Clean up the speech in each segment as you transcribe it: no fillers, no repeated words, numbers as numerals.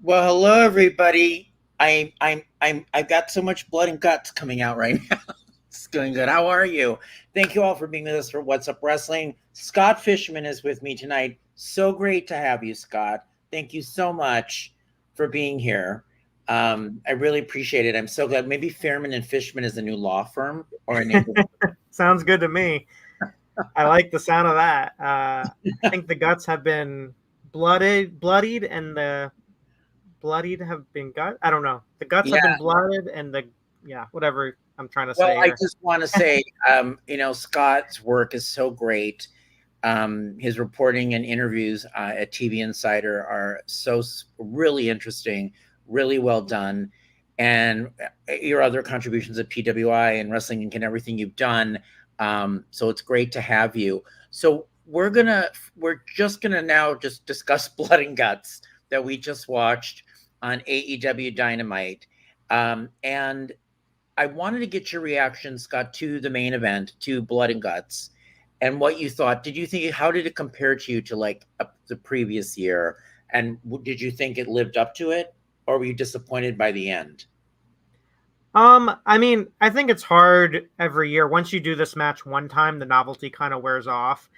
Well, hello everybody. I've got so much blood and guts coming out right now. It's going good. How are you? Thank you all for being with us for What's Up Wrestling. Scott Fishman is with me tonight. So great to have you, Scott. Thank you so much for being here. I really appreciate it. I'm so glad. Maybe Fairman and Fishman is a new law firm or a name. Sounds good to me. I like the sound of that. I think the guts have been bloodied, and the bloodied have been gut. I don't know. The guts have Yeah. been blooded, and whatever I'm trying to Well, say I here. just want to say, Scott's work is so great. His reporting and interviews at TV Insider are really interesting, really well done. And your other contributions at PWI and Wrestling Inc. and everything you've done. So it's great to have you. So we're just gonna now just discuss Blood and Guts that we just watched on AEW Dynamite. And I wanted to get your reaction, Scott, to the main event, to Blood and Guts, and what you thought. How did it compare to you to the previous year? And did you think it lived up to it, or were you disappointed by the end? I mean, I think it's hard every year. Once you do this match one time, the novelty kind of wears off,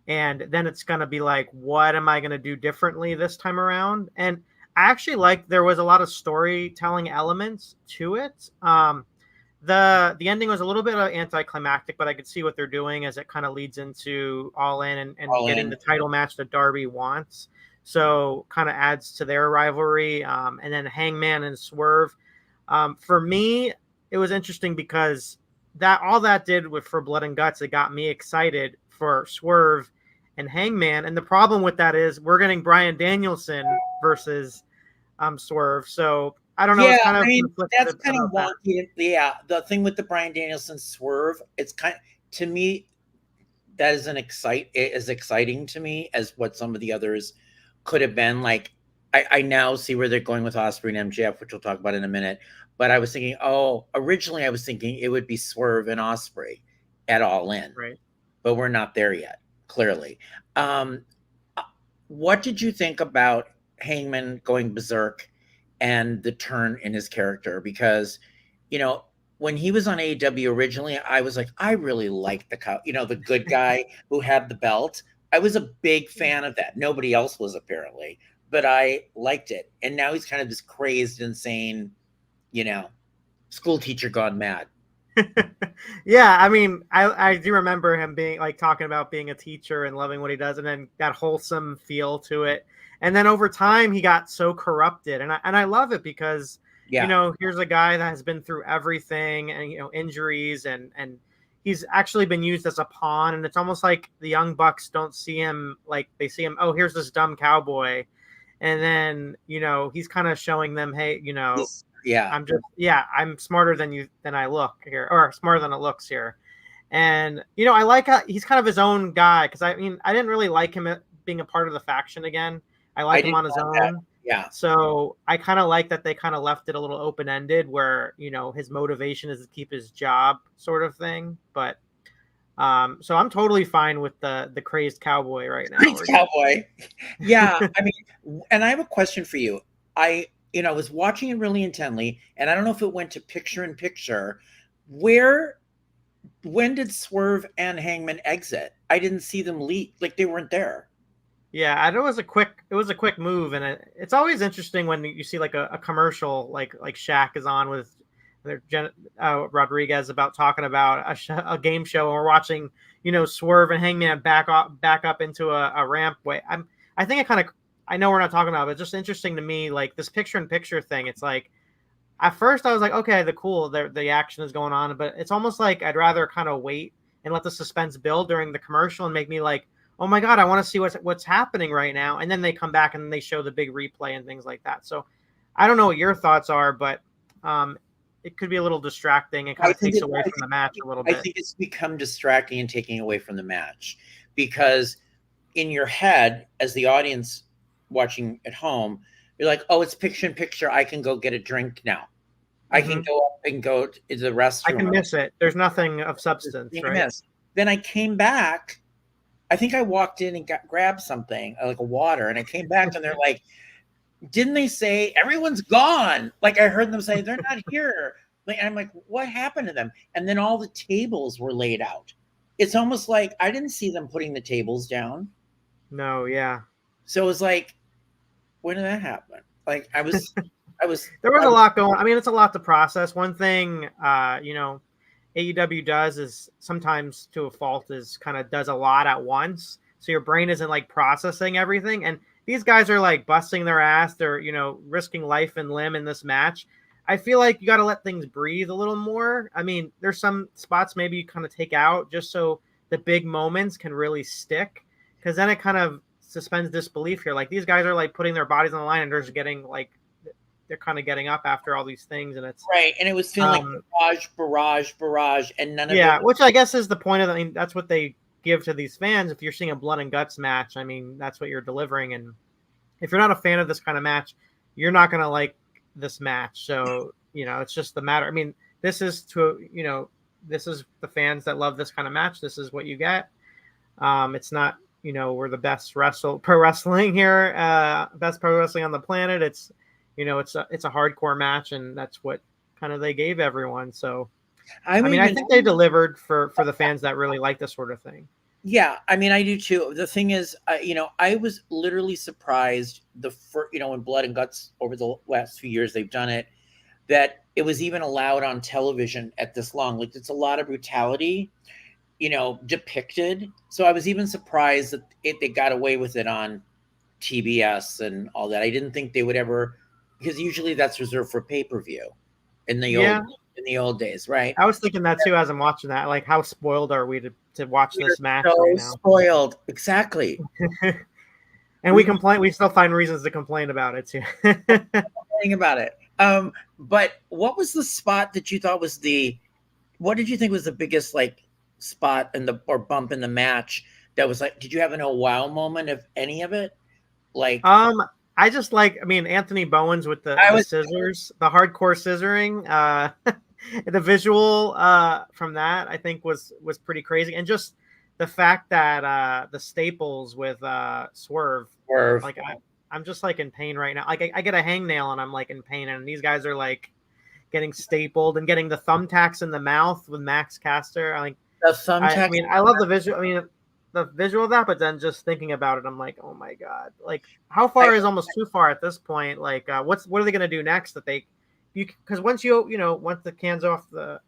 and then it's gonna be like, what am I gonna do differently this time around? And I actually like there was a lot of storytelling elements to it. The ending was a little bit anticlimactic, but I could see what they're doing as it kind of leads into All In and All getting in. the title match that Darby wants. So kind of adds to their rivalry. And then Hangman and Swerve. For me, it was interesting because that all that did for Blood and Guts, it got me excited for Swerve and Hangman. And the problem with that is we're getting Bryan Danielson versus Swerve. So I don't know. Yeah, It's kind I of mean that's conflicted kind of about that. wonky. Yeah, the thing with the Bryan Danielson swerve, it's kind of, to me, that is as exciting to me as what some of the others could have been. Like I now see where they're going with Osprey and MJF, which we'll talk about in a minute. But I was thinking, originally I was thinking it would be Swerve and Osprey at All In, Right. but we're not there yet, clearly. Um, what did you think about Hangman going berserk and the turn in his character? Because, you know, when he was on AEW originally, I was like, I really liked the good guy who had the belt. I was a big fan of that. Nobody else was apparently, but I liked it. And now he's kind of this crazed, insane, you know, school teacher gone mad. Yeah, I mean, I do remember him being like talking about being a teacher and loving what he does, and then that wholesome feel to it. And then over time, he got so corrupted, and I love it because Yeah. here's a guy that has been through everything, and injuries, and he's actually been used as a pawn. And it's almost like the Young Bucks don't see him like they see him. Oh, here's this dumb cowboy, and then he's kind of showing them, hey, Yeah. I'm smarter than I look here, or smarter than it looks here. And I like how he's kind of his own guy, because I mean I didn't really like him being a part of the faction again. I I like him didn't on his want that. own. Yeah. So I kind of like that they kind of left it a little open ended, where his motivation is to keep his job, sort of thing. But so I'm totally fine with the crazed cowboy right now. Prince Cowboy. Yeah, I mean, and I have a question for you. I was watching it really intently, and I don't know if it went to picture in picture. Where, when did Swerve and Hangman exit? I didn't see them leave. Like they weren't there. Yeah, it was a quick move, and it's always interesting when you see like a commercial like Shaq is on with Rodriguez about talking about a game show, and we're watching Swerve and Hangman back up into a ramp way. I think I know we're not talking about it, but it's just interesting to me, like this picture in picture thing. It's like at first I was like, okay, the action is going on, but it's almost like I'd rather kind of wait and let the suspense build during the commercial and make me like, oh my god, I want to see what's happening right now. And then they come back and they show the big replay and things like that. So I don't know what your thoughts are, but it could be a little distracting and kind of takes away from the match a little I bit. think it's become distracting and taking away from the match because in your head, as the audience watching at home, you're like, oh, it's picture in picture. I can go get a drink now. I can go up and go to the restroom. I can miss it. There's nothing of substance, right? Miss. Then I came back. I think I walked in and grabbed something like a water, and I came back and they're like, didn't they say everyone's gone? Like I heard them say they're not here. Like, and I'm like, what happened to them? And then all the tables were laid out. It's almost like I didn't see them putting the tables down. No, yeah. So it was like, when did that happen? Like I was There was a lot going. I mean, it's a lot to process. One thing, AEW does is sometimes to a fault is kind of does a lot at once. So your brain isn't like processing everything. And these guys are like busting their ass. They're, risking life and limb in this match. I feel like you got to let things breathe a little more. I mean, there's some spots maybe you kind of take out just so the big moments can really stick. Because then it kind of suspends disbelief here. Like these guys are like putting their bodies on the line and they're just getting like, they're kind of getting up after all these things, and it's right. And it was feeling like barrage, and none of it. Yeah, which I guess is the point of. I mean, that's what they give to these fans. If you're seeing a blood and guts match, I mean, that's what you're delivering. And if you're not a fan of this kind of match, you're not going to like this match. So it's just the matter. I mean, this is this is the fans that love this kind of match. This is what you get. It's not. We're the best pro wrestling here, best pro wrestling on the planet. It's it's a hardcore match, and that's what kind of they gave everyone. So, I mean, I think they delivered for the fans that really like this sort of thing. Yeah, I mean, I do too. The thing is, I was literally surprised when Blood and Guts over the last few years they've done it, that it was even allowed on television at this long. Like, it's a lot of brutality, depicted. So I was even surprised that they got away with it on TBS and all that. I didn't think they would ever. Because usually that's reserved for pay-per-view in the old days, right? I was thinking that too as I'm watching that. Like, how spoiled are we to watch this match so right now? Spoiled, exactly. And we complain. We still find reasons to complain about it too. Complaining about it. But what was the spot that you thought was what did you think was the biggest like spot or bump in the match that was like? Did you have a wow moment of any of it? Like, I just Anthony Bowens with the scissors, the hardcore scissoring, the visual from that I think was pretty crazy. And just the fact that the staples with Swerve. Like I'm just like in pain right now. Like I get a hangnail and I'm like in pain, and these guys are like getting stapled and getting the thumbtacks in the mouth with Max Caster. I love the visual. I mean, the visual of that, but then just thinking about it, I'm like, oh my god! Like, how far is almost too far at this point? Like, what are they gonna do next? Because once once the cans off the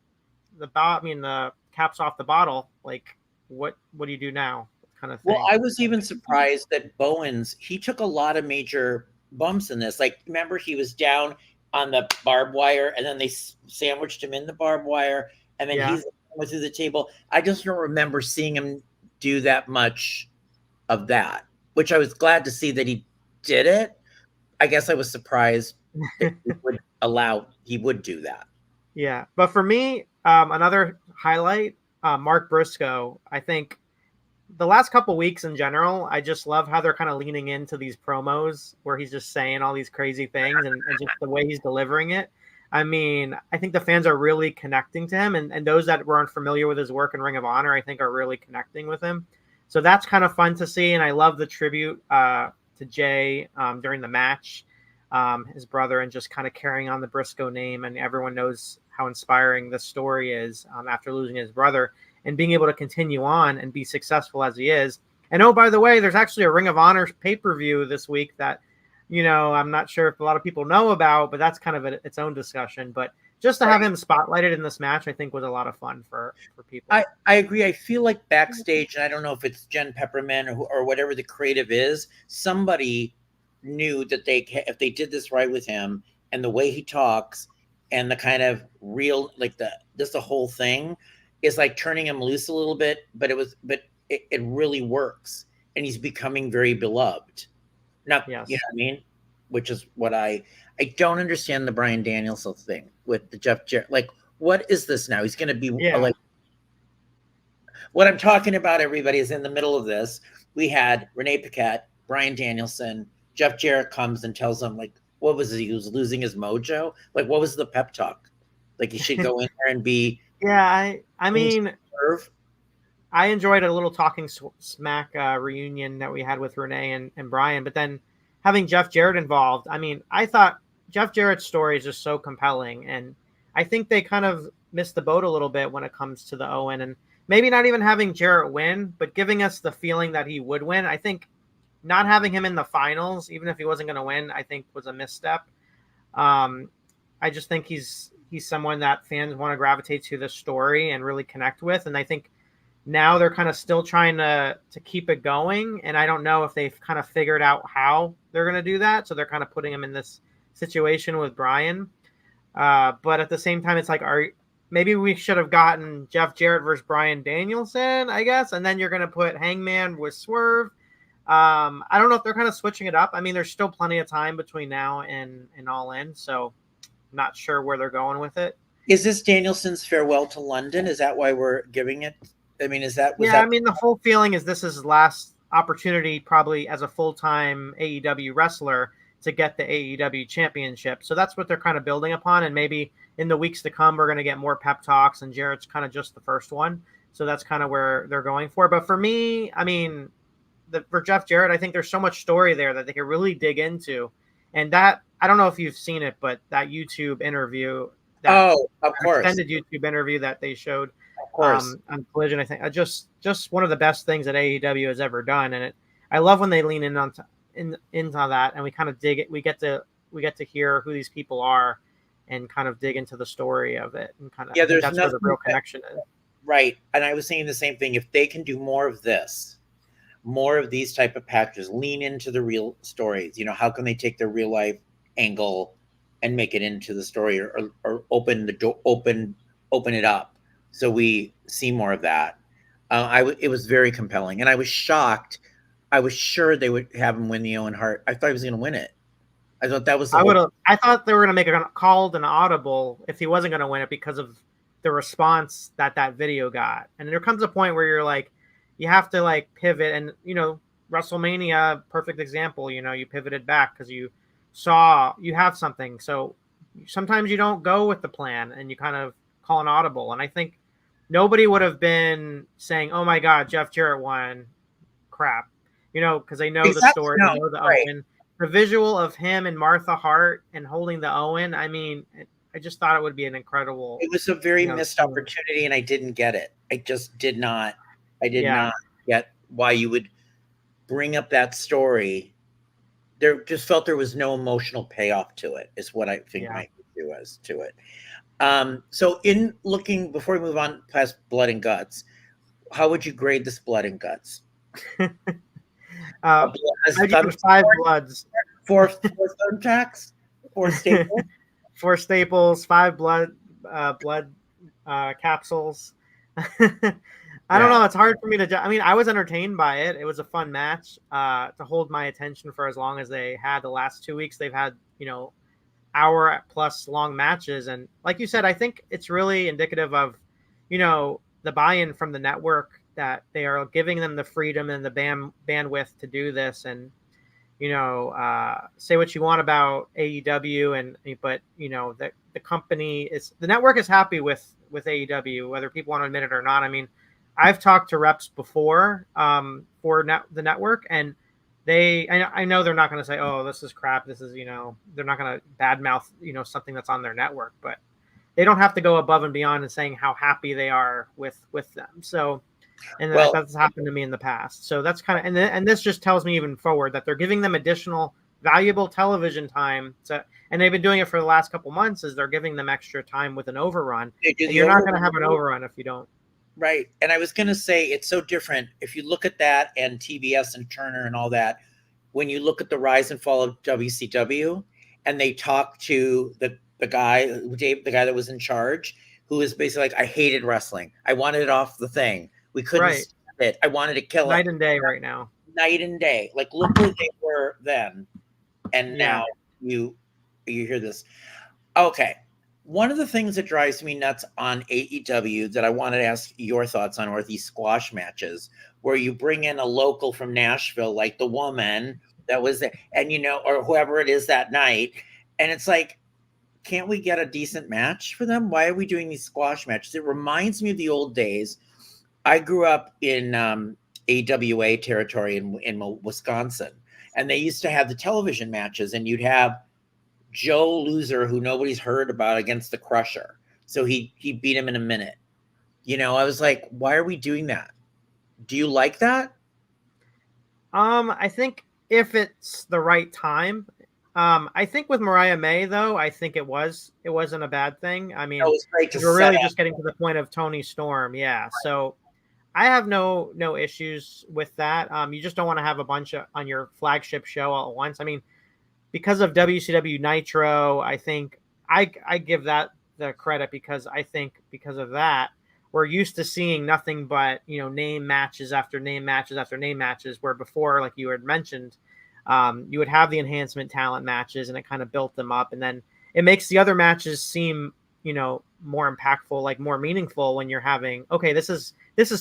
caps off the bottle, like, what do you do now? Kind of thing. Well, I was even surprised that Bowens, he took a lot of major bumps in this. Like, remember, he was down on the barbed wire, and then they sandwiched him in the barbed wire, and then he went through the table. I just don't remember seeing him do that much of that, which I was glad to see that he did it. I guess I was surprised that he would do that. Yeah, but for me, another highlight, Mark Briscoe. I think the last couple weeks in general, I just love how they're kind of leaning into these promos where he's just saying all these crazy things and just the way he's delivering it. I mean, I think the fans are really connecting to him, and those that weren't familiar with his work in Ring of Honor, I think, are really connecting with him. So that's kind of fun to see, and I love the tribute to Jay during the match, his brother, and just kind of carrying on the Briscoe name, and everyone knows how inspiring this story is after losing his brother, and being able to continue on and be successful as he is. And oh, by the way, there's actually a Ring of Honor pay-per-view this week that I'm not sure if a lot of people know about, but that's kind of its own discussion. But just to have him spotlighted in this match, I think was a lot of fun for people. I agree. I feel like backstage, and I don't know if it's Jen Pepperman or whatever the creative is, somebody knew that if they did this right with him and the way he talks and the kind of real, like the whole thing is like turning him loose a little bit, but it really works. And he's becoming very beloved. Now, yes. You know what I mean? Which is what I don't understand the Bryan Danielson thing with the Jeff Jarrett. Like, what is this now? He's going to be like, what I'm talking about, everybody, is in the middle of this. We had Renee Paquette, Bryan Danielson, Jeff Jarrett comes and tells him, like, what was it? He was losing his mojo. Like, what was the pep talk? Like, he should go in there and be. Yeah, I mean, I enjoyed a little talking smack reunion that we had with Renee and Brian, but then having Jeff Jarrett involved. I mean, I thought Jeff Jarrett's story is just so compelling, and I think they kind of missed the boat a little bit when it comes to the Owen, and maybe not even having Jarrett win, but giving us the feeling that he would win. I think not having him in the finals, even if he wasn't going to win, I think was a misstep. Um, I just think he's someone that fans want to gravitate to the story and really connect with, and I think now they're kind of still trying to keep it going, and I don't know if they've kind of figured out how they're going to do that. So they're kind of putting him in this situation with Brian. But at the same time, it's like, maybe we should have gotten Jeff Jarrett versus Bryan Danielson, I guess, and then you're going to put Hangman with Swerve. I don't know if they're kind of switching it up. I mean, there's still plenty of time between now and All In, so I'm not sure where they're going with it. Is this Danielson's farewell to London? Is that why we're giving it? I mean, I mean, the whole feeling is this is his last opportunity, probably as a full-time AEW wrestler, to get the AEW championship. So that's what they're kind of building upon. And maybe in the weeks to come, we're going to get more pep talks, and Jarrett's kind of just the first one. So that's kind of where they're going for. But for me, I mean, for Jeff Jarrett, I think there's so much story there that they can really dig into. And that, I don't know if you've seen it, but that YouTube interview, of course, extended YouTube interview that they showed on Collision, I think just one of the best things that AEW has ever done. And I love when they lean into that, and we kind of dig it. We get to hear who these people are and kind of dig into the story of it, and kind of, there's that's where the real connection is. Right. And I was saying the same thing. If they can do more of this, more of these type of packages, lean into the real stories, how can they take their real life angle and make it into the story, or open the door, open it up, so we see more of that. It was very compelling, and I was shocked. I was sure they would have him win the Owen Hart. I thought he was going to win it. I thought that was. I thought they were going to make it called an audible if he wasn't going to win it, because of the response that video got. And there comes a point where you're like, you have to like pivot, and WrestleMania, perfect example. You pivoted back because you saw you have something. So sometimes you don't go with the plan, and you kind of call an audible. And I think nobody would have been saying, "Oh my God, Jeff Jarrett won," crap, because they know the story, they know the Owen, the visual of him and Martha Hart and holding the Owen. I mean, I just thought it would be an incredible. It was a very missed opportunity, and I didn't get it. I just did not. I did not get why you would bring up that story. There just felt there was no emotional payoff to it, is what I think my issue was to it. So in looking, before we move on past Blood and Guts, how would you grade this Blood and Guts? I give it 5 bloods. 4 thumbtacks? 4 staples? 4 staples, 5 blood capsules. I don't know. It's hard for me to. I mean, I was entertained by it. It was a fun match to hold my attention for as long as they had. The last 2 weeks, they've had hour plus long matches, and like you said, I think it's really indicative of the buy-in from the network, that they are giving them the freedom and the bandwidth to do this. And say what you want about AEW, but the company is, the network is happy with AEW, whether people want to admit it or not. I mean, I've talked to reps before for the network, and I know they're not going to say, "Oh, this is crap." This is, they're not going to badmouth, something that's on their network, but they don't have to go above and beyond in saying how happy they are with them. So, and that's happened to me in the past. So that's kind of, and this just tells me even forward that they're giving them additional valuable television time. And they've been doing it for the last couple months, is they're giving them extra time with an overrun. You're not going to have an overrun if you don't. Right. And I was going to say, it's so different. If you look at that and TBS and Turner and all that, when you look at the rise and fall of WCW, and they talk to the guy that was in charge, who is basically like, I hated wrestling. I wanted it off the thing. We couldn't stand it. I wanted to kill it. Night and day right now. Night and day. Like, look where they were then. And now you hear this. Okay. One of the things that drives me nuts on AEW that I wanted to ask your thoughts on are these squash matches, where you bring in a local from Nashville, like the woman that was there, and or whoever it is that night. And it's like, can't we get a decent match for them? Why are we doing these squash matches? It reminds me of the old days. I grew up in AWA territory in Wisconsin. And they used to have the television matches, and you'd have Joe Loser, who nobody's heard about, against the Crusher. So he beat him in a minute. You know, I was like, why are we doing that? Do you like that? I think if it's the right time. I think with Mariah May, though, I think it wasn't a bad thing. I mean, It was great to we're really set just getting to the point of Tony Storm. Yeah. Right. So I have no issues with that. You just don't want to have a bunch on your flagship show all at once. I mean, because of WCW Nitro, I think I give that the credit, because I think because of that, we're used to seeing nothing but, name matches after name matches after name matches, where before, like you had mentioned, you would have the enhancement talent matches, and it kind of built them up, and then it makes the other matches seem, more impactful, like more meaningful, when you're having, okay, this is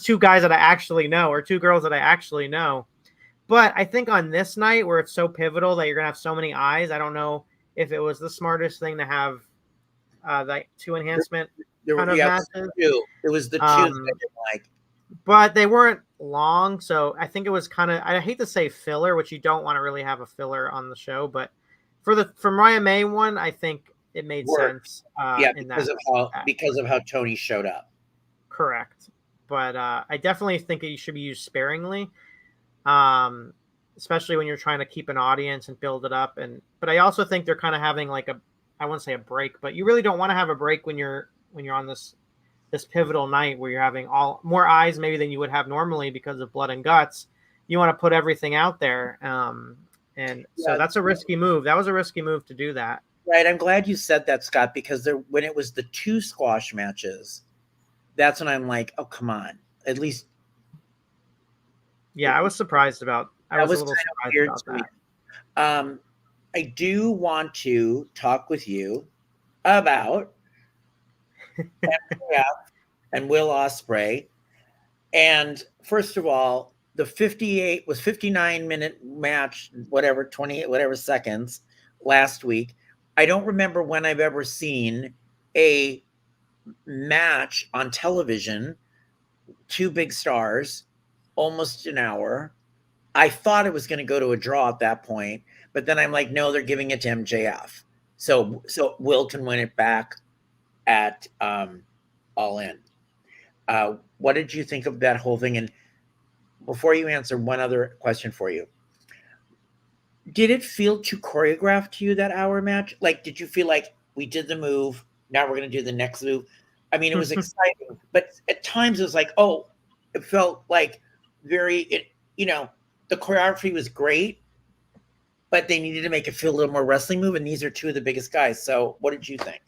two guys that I actually know, or two girls that I actually know. But I think on this night, where it's so pivotal that you're gonna have so many eyes, I don't know if it was the smartest thing to have like two enhancement kind of matches. It was the two that I didn't like. But they weren't long, so I think it was kind of, I hate to say filler, which you don't want to really have a filler on the show, but for Mariah May one, I think it made sense. Because of how Tony showed up. Correct. But I definitely think it should be used sparingly, especially when you're trying to keep an audience and build it up. But I also think they're kind of having like I wouldn't say a break, but you really don't want to have a break when you're on this pivotal night where you're having more eyes maybe than you would have normally because of Blood and Guts. You want to put everything out there. So that's a risky move. That was a risky move to do that. Right. I'm glad you said that, Scott, because when it was the two squash matches, that's when I'm like, oh, come on. At least. Yeah, I was surprised about. I was a little surprised about that. I do want to talk with you about MJF and Will Ospreay. And first of all, the 59-minute match, whatever, 28, whatever seconds last week. I don't remember when I've ever seen a match on television, two big stars, almost an hour. I thought it was going to go to a draw at that point, but then I'm like, no, they're giving it to MJF. So Will can win it back at All In. What did you think of that whole thing? And before you answer, one other question for you. Did it feel too choreographed to you, that hour match? Like, did you feel like we did the move, now we're going to do the next move? I mean, it was exciting, but at times it was like, oh, it felt like the choreography was great, but they needed to make it feel a little more wrestling move, and these are two of the biggest guys. So what did you think?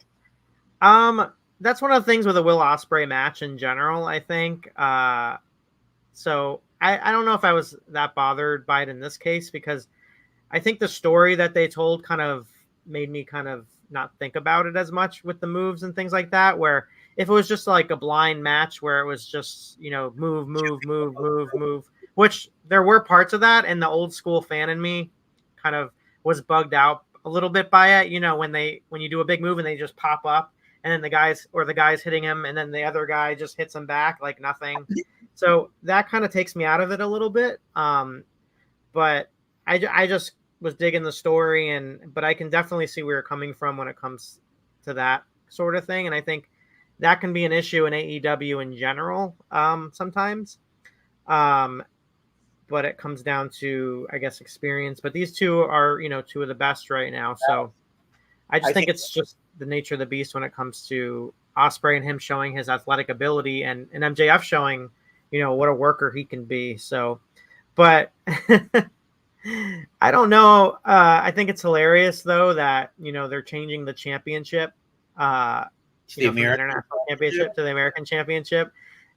That's one of the things with a Will Ospreay match in general, I think. So I don't know if I was that bothered by it in this case, because I think the story that they told kind of made me kind of not think about it as much with the moves and things like that, where if it was just like a blind match where it was just, move, which there were parts of that, and the old school fan in me kind of was bugged out a little bit by it. When you do a big move and they just pop up, and then the guy's hitting him, and then the other guy just hits him back like nothing. So that kind of takes me out of it a little bit. But I just was digging the story, but I can definitely see where you're coming from when it comes to that sort of thing. And I think that can be an issue in AEW in general sometimes. But it comes down to, I guess, experience. But these two are, two of the best right now. So I think it's just the nature of the beast when it comes to Ospreay and him showing his athletic ability, and MJF showing, what a worker he can be. So, but I don't know. I think it's hilarious though that, they're changing the championship, from the International Championship to the American Championship.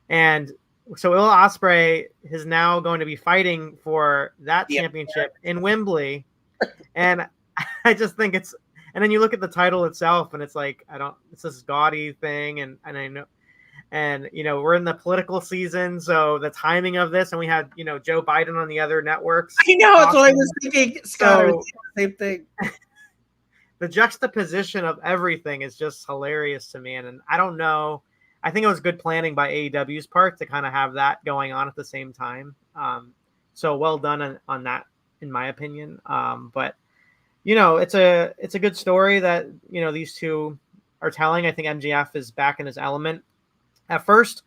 And so Will Ospreay is now going to be fighting for that championship in Wembley. And I just think and then you look at the title itself, and it's like, it's this gaudy thing. And I know, and, we're in the political season. So the timing of this, and we had, Joe Biden on the other networks. I know, that's what I was thinking, Scott. So, same thing. The juxtaposition of everything is just hilarious to me. And I don't know. I think it was good planning by AEW's part to kind of have that going on at the same time. So well done on that in my opinion. But it's a good story that these two are telling. I think MJF is back in his element. At first,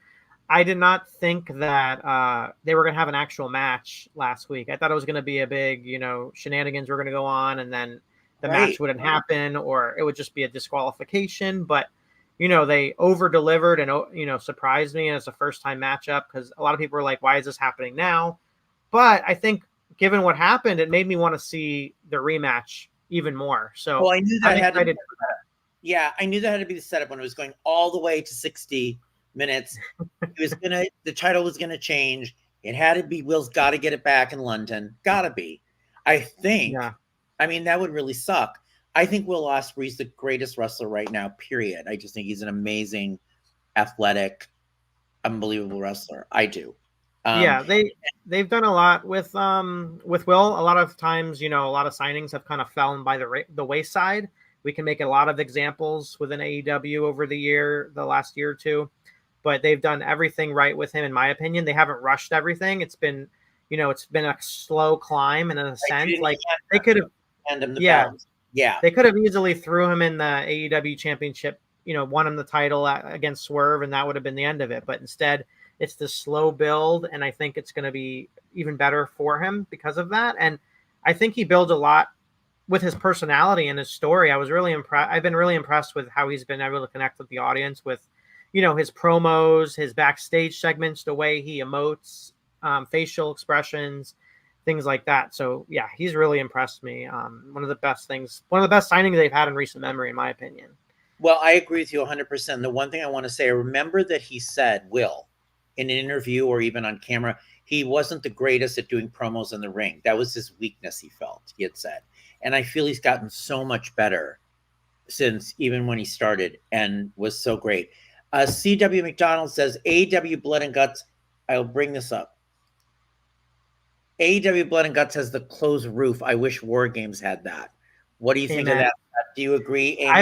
I did not think that they were going to have an actual match last week. I thought it was going to be a big, shenanigans were going to go on, and then the match wouldn't happen, or it would just be a disqualification. But, they over-delivered and, surprised me. And it's a first-time matchup because a lot of people were like, why is this happening now? But I think given what happened, it made me want to see the rematch even more. So I knew that I knew that had to be the setup when it was going all the way to 60 minutes. The title was gonna change. It had to be. Will's got to get it back in London. Gotta be. I think. Yeah. I mean, that would really suck. I think Will Ospreay's the greatest wrestler right now. Period. I just think he's an amazing, athletic, unbelievable wrestler. I do. They've done a lot with Will. A lot of times, a lot of signings have kind of fallen by the wayside. We can make a lot of examples within AEW over the last year or two. But they've done everything right with him, in my opinion. They haven't rushed everything. It's been, it's been a slow climb, and in a sense, like they could have, they could have easily threw him in the AEW championship, won him the title against Swerve, and that would have been the end of it. But instead, it's the slow build, and I think it's going to be even better for him because of that. And I think he builds a lot with his personality and his story. I was really impressed. I've been really impressed with how he's been able to connect with the audience with, his promos, his backstage segments, the way he emotes, facial expressions, things like that. So yeah, he's really impressed me. One of the best signings they've had in recent memory, in my opinion. Well, I agree with you 100%. The one thing I want to say, I remember that he said, Will, in an interview or even on camera, he wasn't the greatest at doing promos in the ring. That was his weakness, he felt, he had said. And I feel he's gotten so much better since even when he started and was so great. CW McDonald says, AEW Blood and Guts, I'll bring this up. AEW Blood and Guts has the closed roof. I wish War Games had that. What do you think of that? Do you agree? Amen.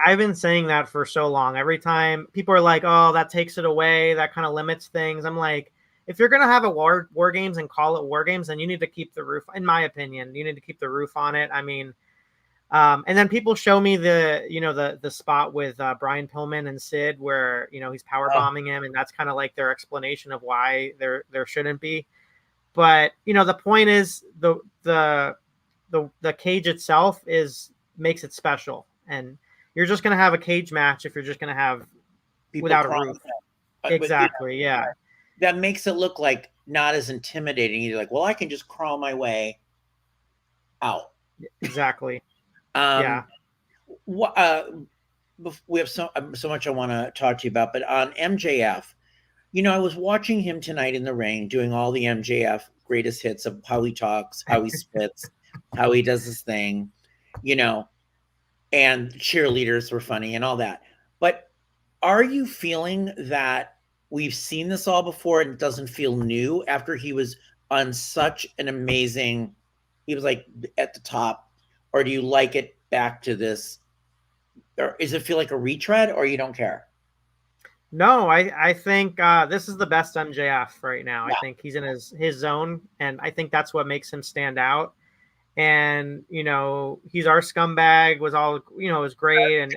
I've been saying that for so long. Every time people are like, oh, that takes it away, that kind of limits things. I'm like, if you're going to have a war games and call it War Games, then you need to keep the roof, in my opinion, you need to keep the roof on it. I mean, and then people show me the spot with Brian Pillman and Sid where, he's power bombing him. And that's kind of like their explanation of why there shouldn't be. But, the point is the cage itself makes it special. And you're just going to have a cage match if you're just going to have people without a roof. Exactly. Yeah. That makes it look like not as intimidating. You're like, well, I can just crawl my way out. Exactly. Yeah. We have so much I want to talk to you about, but on MJF, I was watching him tonight in the ring, doing all the MJF greatest hits of how he talks, how he spits, how he does his thing, and cheerleaders were funny and all that. But are you feeling that we've seen this all before and it doesn't feel new after he was on such an amazing, he was like at the top? Or do you like it back to this? Or does it feel like a retread, or you don't care? No, I think this is the best MJF right now. Yeah. I think he's in his zone, and I think that's what makes him stand out. And he's our scumbag was all was great, and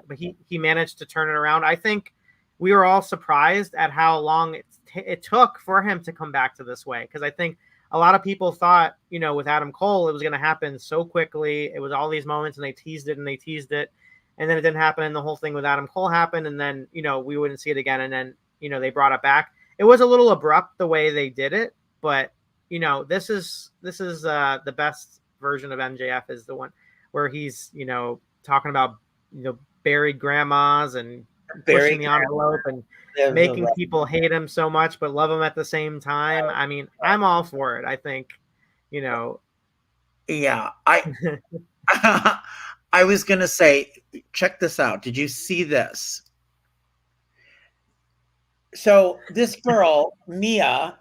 but he managed to turn it around. I think we were all surprised at how long it took for him to come back to this way, because I think a lot of people thought, with Adam Cole, it was going to happen so quickly. It was all these moments, and they teased it, and then it didn't happen, and the whole thing with Adam Cole happened, and then, we wouldn't see it again, and then, they brought it back. It was a little abrupt the way they did it, but, this is the best version of MJF is the one where he's, talking about, buried grandmas and pushing the envelope and making people hate him so much but love him at the same time. I mean, I'm all for it. I think, Yeah, I was gonna say, check this out. Did you see this? So this girl, Mia,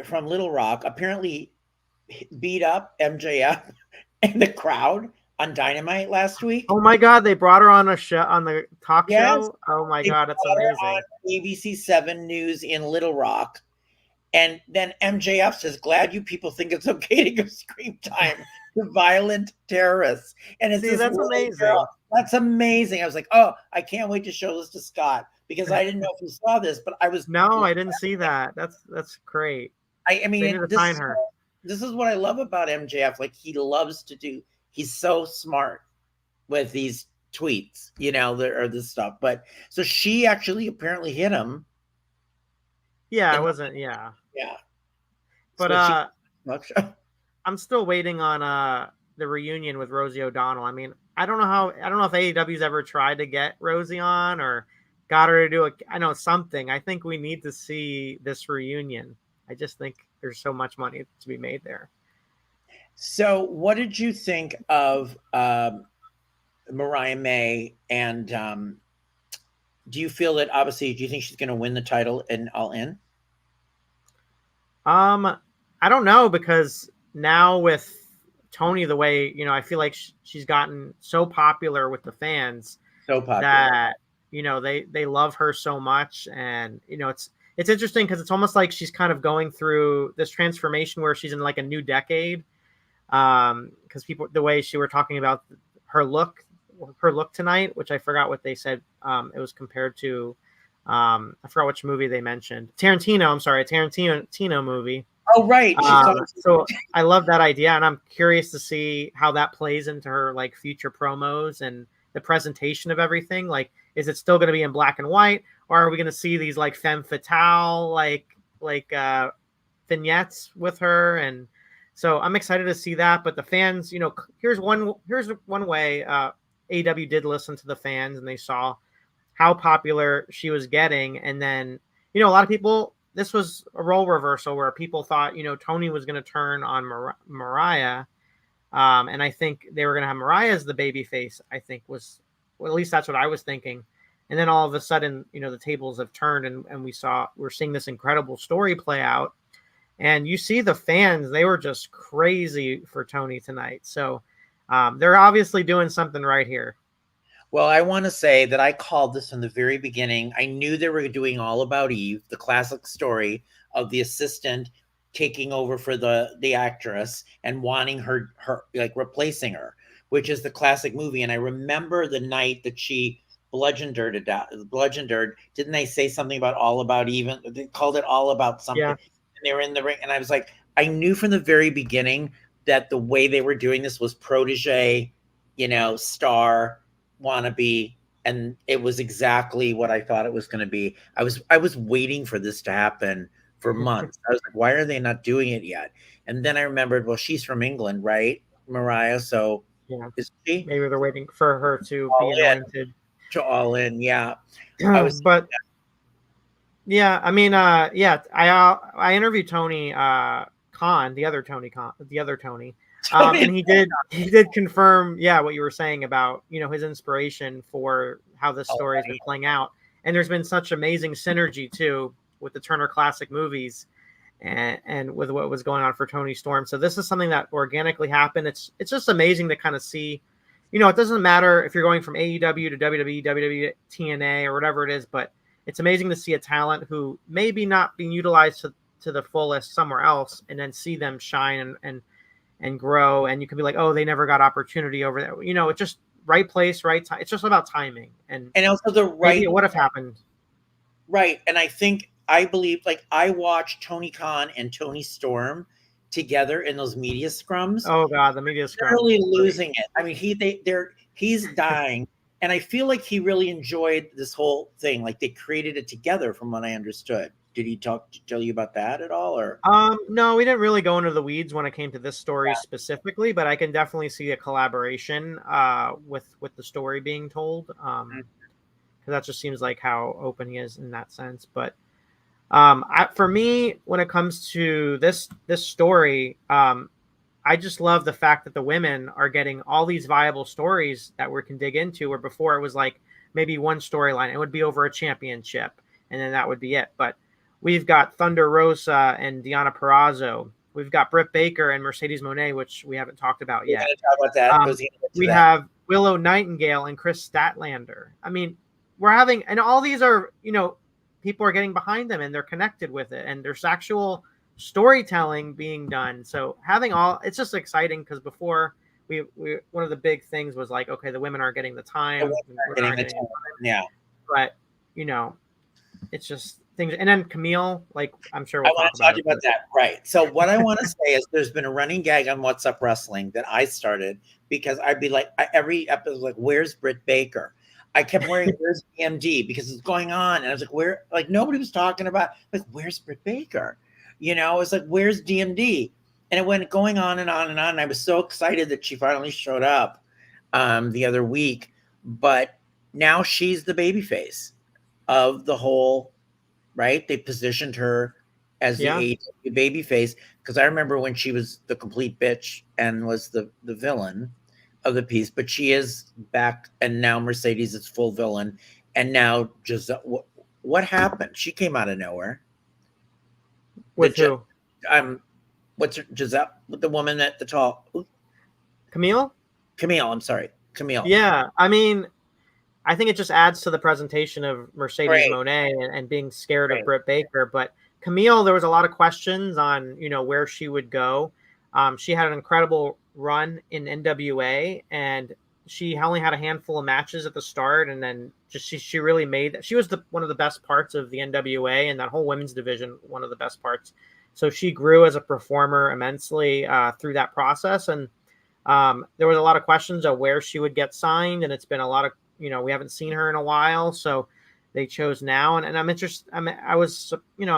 from Little Rock, apparently beat up MJF in the crowd on Dynamite last week. Oh my God, they brought her on a show, on the talk show. Oh my God, that's amazing. On ABC 7 News in Little Rock, And then MJF says, "Glad you people think it's okay to give screen time to violent terrorists." And it's See, this that's little amazing. girl. That's amazing. I was like, "Oh, I can't wait to show this to Scott," because I didn't know if he saw this, but I was. No, I didn't see that. That's great. I They mean, need to sign her. this is what I love about MJF. Like, he loves to do. He's so smart with these tweets, or this stuff. But so she actually apparently hit him. Yeah, it And wasn't. Yeah, yeah. but So she. I'm still waiting on the reunion with Rosie O'Donnell. I mean, I don't know if AEW's ever tried to get Rosie on or got her to do I know something. I think we need to see this reunion. I just think there's so much money to be made there. So, what did you think of Mariah May? And do you feel that, obviously, do you think she's going to win the title in All In? I don't know, because now with Tony, the way, I feel like she's gotten so popular with the fans, So popular that they love her so much. And it's interesting because it's almost like she's kind of going through this transformation where she's in like a new decade, because people, the way she were talking about her look tonight, which I forgot what they said, it was compared to, I forgot which movie they mentioned. Tarantino movie. Oh, right. So I love that idea, and I'm curious to see how that plays into her like future promos and the presentation of everything. Like, is it still going to be in black and white, or are we going to see these like femme fatale like vignettes with her? And so I'm excited to see that. But the fans, here's one way AEW did listen to the fans, and they saw how popular she was getting. And then, a lot of people, this was a role reversal where people thought, Tony was going to turn on Mariah. And I think they were going to have Mariah as the baby face, I think was, well, at least that's what I was thinking. And then all of a sudden, the tables have turned, and we're seeing this incredible story play out. And you see the fans, they were just crazy for Tony tonight. So they're obviously doing something right here. Well, I want to say that I called this from the very beginning. I knew they were doing All About Eve, the classic story of the assistant taking over for the actress and wanting her like replacing her, which is the classic movie. And I remember the night that she bludgeoned her to death. Didn't they say something about All About Eve? They called it All About something. Yeah. And they were in the ring, and I was like, I knew from the very beginning that the way they were doing this was protege, star, wannabe, and it was exactly what I thought it was going to be. I was waiting for this to happen for months. I was like, why are they not doing it yet? And then I remembered, well, she's from England, right, Mariah? So Yeah, is she? Maybe they're waiting for her to be anointed. To All In, yeah. But yeah, I mean, I interviewed Tony Khan, the other Tony, and he did confirm, what you were saying about his inspiration for how this story has been playing out. And there's been such amazing synergy too with the Turner Classic Movies and with what was going on for Tony Storm. So this is something that organically happened. It's just amazing to kind of see. It doesn't matter if you're going from AEW to WWE, WWE to TNA, or whatever it is, but it's amazing to see a talent who maybe not being utilized to the fullest somewhere else, and then see them shine and grow. And you can be like, oh, they never got opportunity over there. It's just right place, right time. It's just about timing. And also the right. Maybe it would have happened. Right. And I believe, like, I watched Tony Khan and Tony Storm together in those media scrums. Oh God, the media scrum. Really losing it. I mean, he's dying. And I feel like he really enjoyed this whole thing. Like, they created it together, from what I understood. Did he tell you about that at all? Or no, we didn't really go into the weeds when it came to this story specifically, but I can definitely see a collaboration with the story being told. Because that just seems like how open he is in that sense. But for me, when it comes to this story, I just love the fact that the women are getting all these viable stories that we can dig into, where before it was like maybe one storyline. It would be over a championship, and then that would be it. But we've got Thunder Rosa and Deonna Purrazzo. We've got Britt Baker and Mercedes Moné, which we haven't talked about yet. Talk about that. We have Willow Nightingale and Chris Statlander. I mean, we're having, and all these are, people are getting behind them and they're connected with it, and there's actual storytelling being done. So having all, it's just exciting because before we one of the big things was like, okay, the women aren't getting the time, Yeah. but it's just things. And then Camille, like I'm sure I we'll want talk to talk about to it. you about that. Right. So what I want to say is there's been a running gag on What's Up Wrestling that I started because I'd be like, every episode, like, where's Britt Baker? I kept worrying, where's DMD? Because it's going on. And I was like, where? Like, nobody was talking about, like, where's Britt Baker? I was like, where's DMD? And it went going on and on and on. And I was so excited that she finally showed up the other week. But now she's the babyface of the whole, right? They positioned her as the AEW babyface, because I remember when she was the complete bitch and was the villain of the piece, but she is back, and now Mercedes is full villain, and now Giselle. What happened? She came out of nowhere. With who? What's her, Giselle? The woman at the tall. Camille. I'm sorry, Camille. Yeah, I mean, I think it just adds to the presentation of Mercedes Moné and being scared of Britt Baker. But Camille, there was a lot of questions on, where she would go. She had an incredible run in NWA, and she only had a handful of matches at the start. And then she really made, she was one of the best parts of the NWA, and that whole women's division, one of the best parts. So she grew as a performer immensely through that process. And there was a lot of questions of where she would get signed. And it's been a lot of, we haven't seen her in a while, so they chose now, and I'm interested. I'm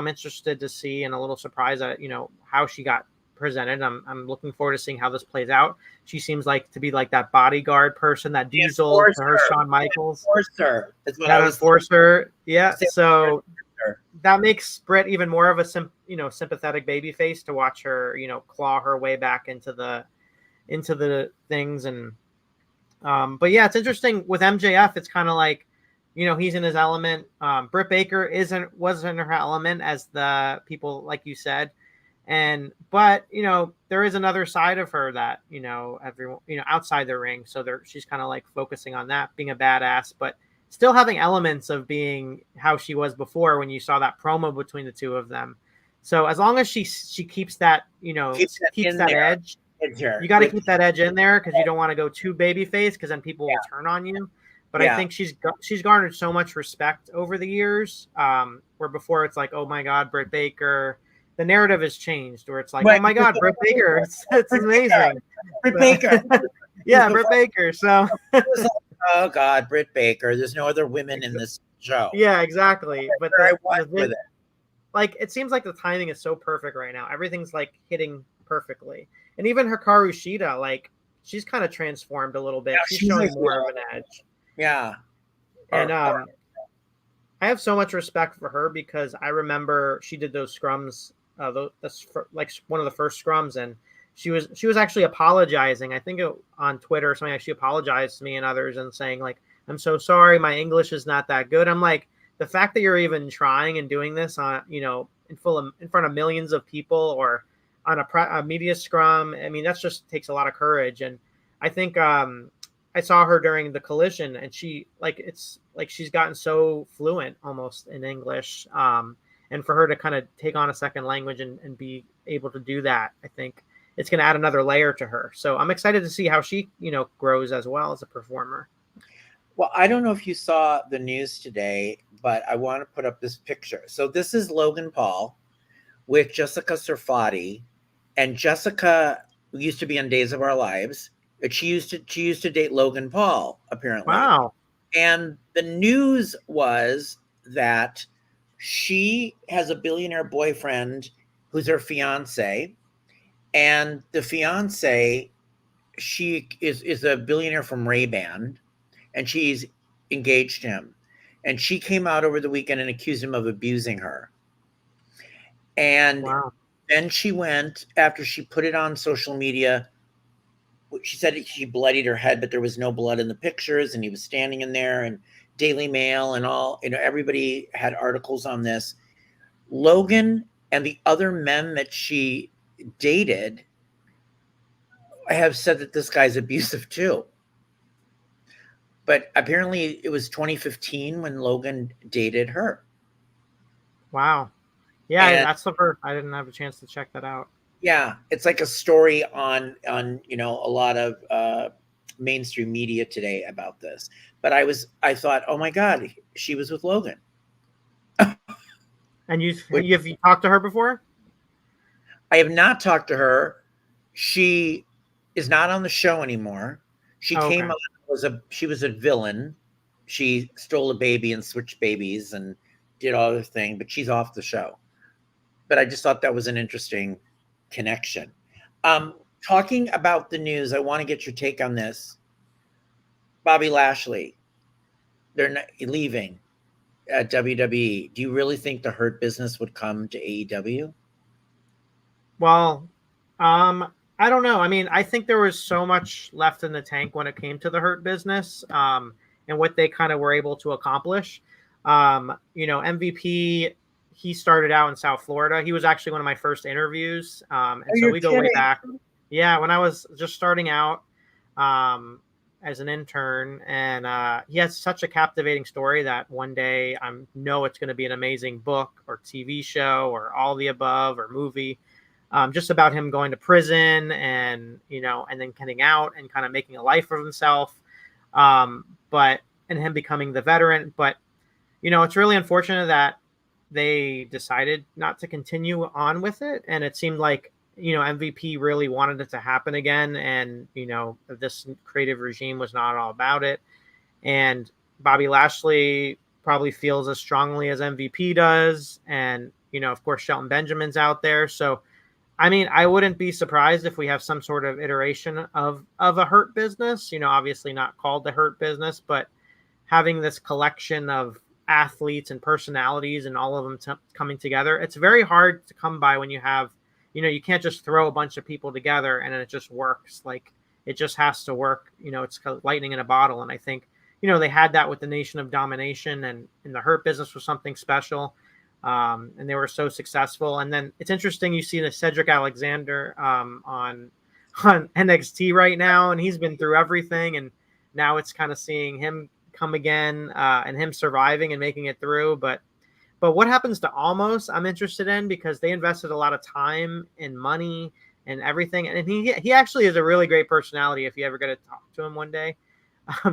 interested to see, and a little surprised at how she got presented. I'm looking forward to seeing how this plays out. She seems like to be like that bodyguard person, that Diesel to her Shawn Michaels. Enforcer. That's what I was. Enforcer. Yeah. So that makes Britt even more of a sympathetic babyface to watch her claw her way back into the things. And but yeah, it's interesting with MJF. It's kind of like, he's in his element. Britt Baker wasn't in her element, as the people, like you said. But there is another side of her that, everyone, outside the ring. So she's kind of like focusing on that, being a badass, but still having elements of being how she was before when you saw that promo between the two of them. So as long as she keeps that, keeps that edge. You got to keep that edge in there, because you don't want to go too babyface, because then people will turn on you. But I think she's garnered so much respect over the years, where before it's like, oh my God, Britt Baker. The narrative has changed, where it's like, oh my God, Britt Baker, it's amazing. Britt Baker. Yeah, Britt Baker. So oh God, Britt Baker. There's no other women in this show. Yeah, exactly. But with it. Like, it seems like the timing is so perfect right now. Everything's like hitting perfectly. And even Hikaru Shida, like, she's kind of transformed a little bit. She's showing more of an edge. Yeah. And I have so much respect for her, because I remember she did those scrums. That's like one of the first scrums, and she was actually apologizing. I think on Twitter or something. Like, she apologized to me and others and saying, like, I'm so sorry, my English is not that good. I'm like, the fact that you're even trying and doing this on in front of millions of people, or on a media scrum, I mean, that just takes a lot of courage. And I think I saw her during the Collision, and it's like she's gotten so fluent almost in English. And for her to kind of take on a second language and be able to do that, I think it's going to add another layer to her. So I'm excited to see how she, grows as well as a performer. Well, I don't know if you saw the news today, but I want to put up this picture. So this is Logan Paul with Jessica Sarfati, and Jessica used to be on Days of Our Lives. She used to date Logan Paul, apparently. Wow. And the news was that she has a billionaire boyfriend who's her fiance, and the fiance, she is a billionaire from Ray-Ban, and she's engaged him. And she came out over the weekend and accused him of abusing her. And then she went, after she put it on social media, she said she bloodied her head, but there was no blood in the pictures, and he was standing in there, and Daily Mail and all, everybody had articles on this. Logan and the other men that she dated have said that this guy's abusive too. But apparently it was 2015 when Logan dated her. Wow. Yeah, And that's the first. I didn't have a chance to check that out. yeah, it's like a story on a lot of mainstream media today about this. But I thought, oh my God, she was with Logan. And Which you talked to her before? I have not talked to her. She is not on the show anymore. She Oh, came okay. on she was a villain. She stole a baby and switched babies and did all the thing, but she's off the show. But I just thought that was an interesting connection. Talking about the news, I want to get your take on this. Bobby Lashley, they're not leaving at WWE. Do you really think the Hurt Business would come to AEW? Well, I don't know. I mean, I think there was so much left in the tank when it came to the Hurt Business, and what they kind of were able to accomplish. MVP, he started out in South Florida. He was actually one of my first interviews, Oh, and so you're we go way kidding. back. Yeah, when I was just starting out as an intern, and he has such a captivating story that one day I know it's going to be an amazing book or TV show or all the above or movie, just about him going to prison and and then getting out and kind of making a life of himself, but and him becoming the veteran. But it's really unfortunate that they decided not to continue on with it, and it seemed like MVP really wanted it to happen again, and this creative regime was not all about it. And Bobby Lashley probably feels as strongly as MVP does, and of course Shelton Benjamin's out there. So I mean, I wouldn't be surprised if we have some sort of iteration of a Hurt Business, obviously not called the Hurt Business, but having this collection of athletes and personalities and all of them coming together. It's very hard to come by when you have, you can't just throw a bunch of people together and it just works. Like, it just has to work. It's lightning in a bottle. And I think, they had that with the Nation of Domination, and the Hurt Business was something special. And they were so successful. And then it's interesting, you see the Cedric Alexander on NXT right now, and he's been through everything, and now it's kind of seeing him come again, and him surviving and making it through. But what happens to Almost, I'm interested in, because they invested a lot of time and money and everything, and he actually is a really great personality. If you ever get to talk to him one day,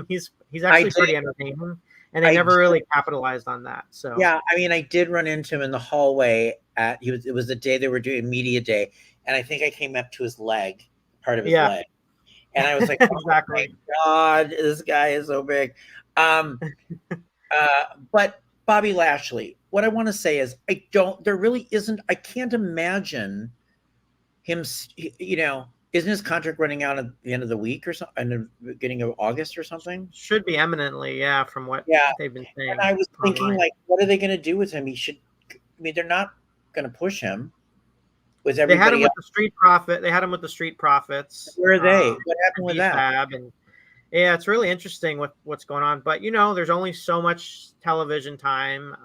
he's I actually did. pretty entertaining, and they I never did. really capitalized on that. So Yeah, I mean, I did run into him in the hallway it was the day they were doing media day, and I think I came up to his leg, part of his yeah, leg, and I was like, "Oh my exactly. God, this guy is so big." Um, but Bobby Lashley, what I want to say is, there really isn't. I can't imagine him. Isn't his contract running out at the end of the week or something, in the beginning of August or something? Should be eminently, yeah, from what Yeah, they've been and saying I was thinking, online. like, what are they going to do with him? I mean, they're not going to push him with They had him everybody with else. the Street Profit. They had him with the Street Profits, Where are they? What and happened with that? B-Fab, and yeah, it's really interesting what's going on. But there's only so much television time,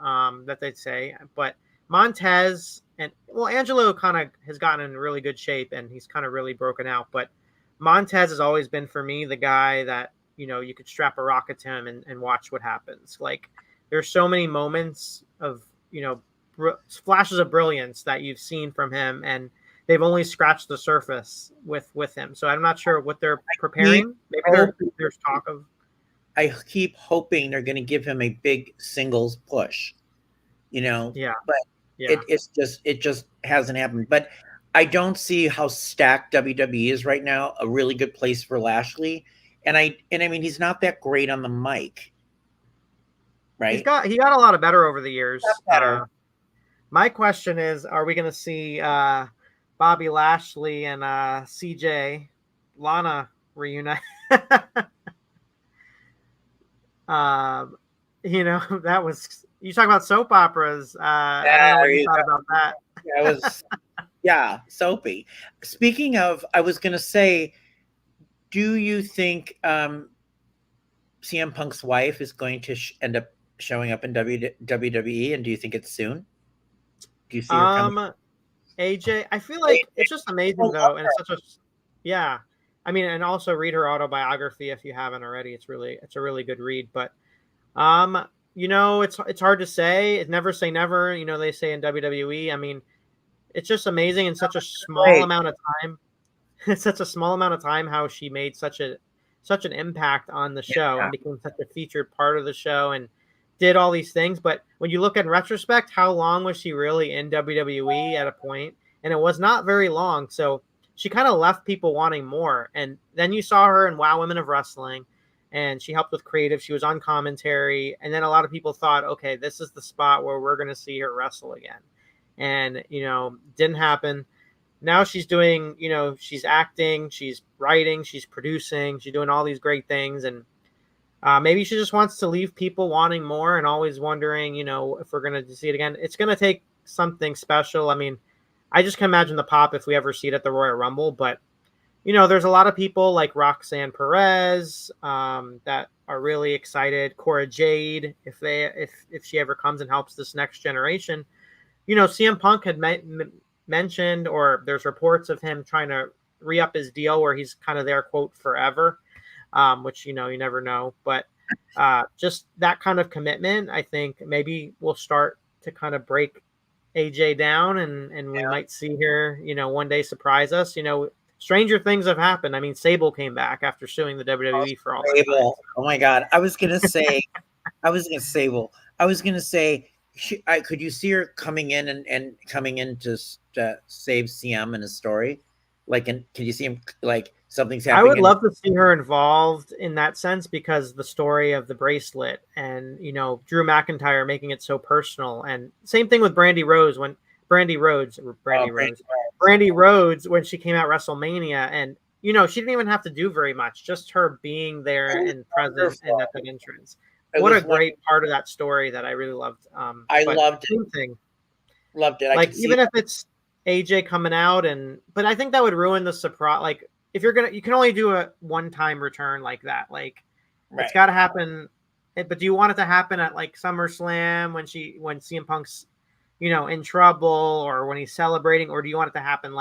that they'd say. But Montez and Angelo kind of has gotten in really good shape, and he's kind of really broken out. But Montez has always been, for me, the guy that you could strap a rocket to him and watch what happens. Like, there's so many moments of flashes of brilliance that you've seen from him, and they've only scratched the surface with him. So I'm not sure what they're Keep preparing. Maybe hoping, there's talk of. I keep hoping they're going to give him a big singles push, Yeah, but yeah. it just hasn't happened. But I don't see how stacked WWE is right now. A really good place for Lashley, and I mean, he's not that great on the mic, right? He got a lot of better over the years. Not better. My question is, are we going to see Bobby Lashley and CJ Lana reunite? That was, you talk about soap operas. I don't know what you thought about that. That was, yeah, soapy. Speaking of, I was going to say, do you think CM Punk's wife is going to end up showing up in WWE, and do you think it's soon? Do you see her coming? AJ, I feel like it's just amazing though, and it's such a, yeah. I mean, and also read her autobiography if you haven't already. It's a really good read. But it's hard to say. It's never say never. They say in WWE. I mean, it's just amazing in such a small Great. amount of time. It's such a small amount of time how she made such an impact on the show and became such a featured part of the show and did all these things. But when you look in retrospect, how long was she really in WWE at a point? And it was not very long. So she kind of left people wanting more. And then you saw her in Wow Women of Wrestling, and she helped with creative. She was on commentary. And then a lot of people thought, okay, this is the spot where we're going to see her wrestle again. And, didn't happen. Now she's doing, she's acting, she's writing, she's producing, she's doing all these great things. And maybe she just wants to leave people wanting more and always wondering, if we're going to see it again. It's going to take something special. I mean, I just can imagine the pop if we ever see it at the Royal Rumble. But, there's a lot of people like Roxanne Perez that are really excited. Cora Jade, if she ever comes and helps this next generation. CM Punk had mentioned, or there's reports of him trying to re-up his deal where he's kind of there, quote, forever, which, you never know. But just that kind of commitment, I think maybe we'll start to kind of break AJ down and we might see her, one day surprise us. Stranger things have happened. I mean, Sable came back after suing the WWE for all that time. Oh my God. I was going to say, Sable. I was going to say, could you see her coming in and coming in to save CM in a story? Can you see him something's happening? I would love to see her involved in that sense because the story of the bracelet and Drew McIntyre making it so personal, and same thing with Brandy Rhodes when she came out WrestleMania, and she didn't even have to do very much, just her being there and present and at the entrance. What a great part of that story that I really loved. I loved it. Loved it. Even if it's AJ coming out, but I think that would ruin the surprise. If you can only do a one-time return like that. It's got to happen. But do you want it to happen at SummerSlam when CM Punk's, in trouble, or when he's celebrating, or do you want it to happen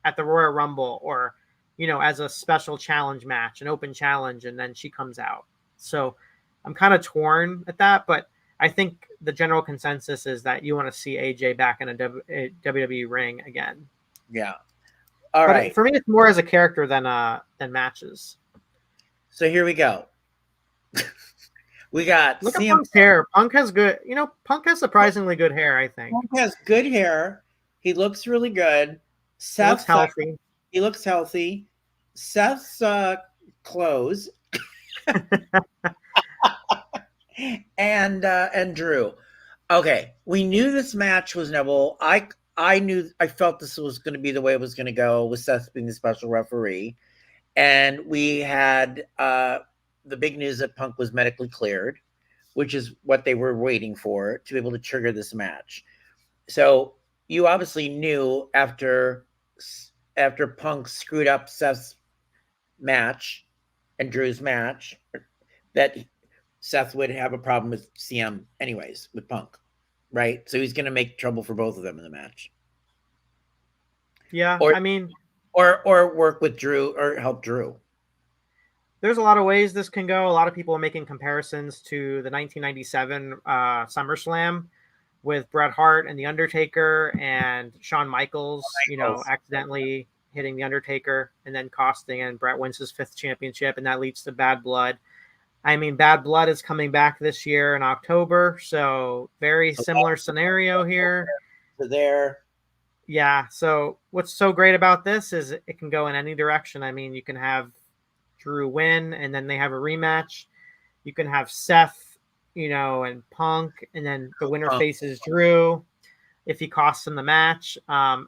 at the Royal Rumble, or as a special challenge match, an open challenge, and then she comes out? So I'm kind of torn at that, but I think the general consensus is that you want to see AJ back in a WWE ring again. Yeah. All right. For me, it's more as a character than matches. So here we go. We got Look at Punk's hair. Punk has good, Punk has surprisingly good hair, I think. Punk has good hair. He looks really good. Seth's healthy. He looks healthy. Seth's clothes. and Drew. Okay, we knew this match was inevitable. I felt this was going to be the way it was going to go, with Seth being the special referee, and we had the big news that Punk was medically cleared, which is what they were waiting for to be able to trigger this match. So you obviously knew after Punk screwed up Seth's match and Drew's match that Seth would have a problem with CM anyways, with Punk, right? So he's going to make trouble for both of them in the match. Yeah, or work with Drew or help Drew. There's a lot of ways this can go. A lot of people are making comparisons to the 1997 SummerSlam with Bret Hart and The Undertaker and Shawn Michaels, accidentally hitting The Undertaker and then costing, and Bret wins his 5th championship, and that leads to Bad Blood. Bad Blood is coming back this year in October, so very similar scenario here. Yeah, so what's so great about this is it can go in any direction. You can have Drew win, and then they have a rematch. You can have Seth, and Punk, and then the winner faces Drew if he costs him the match.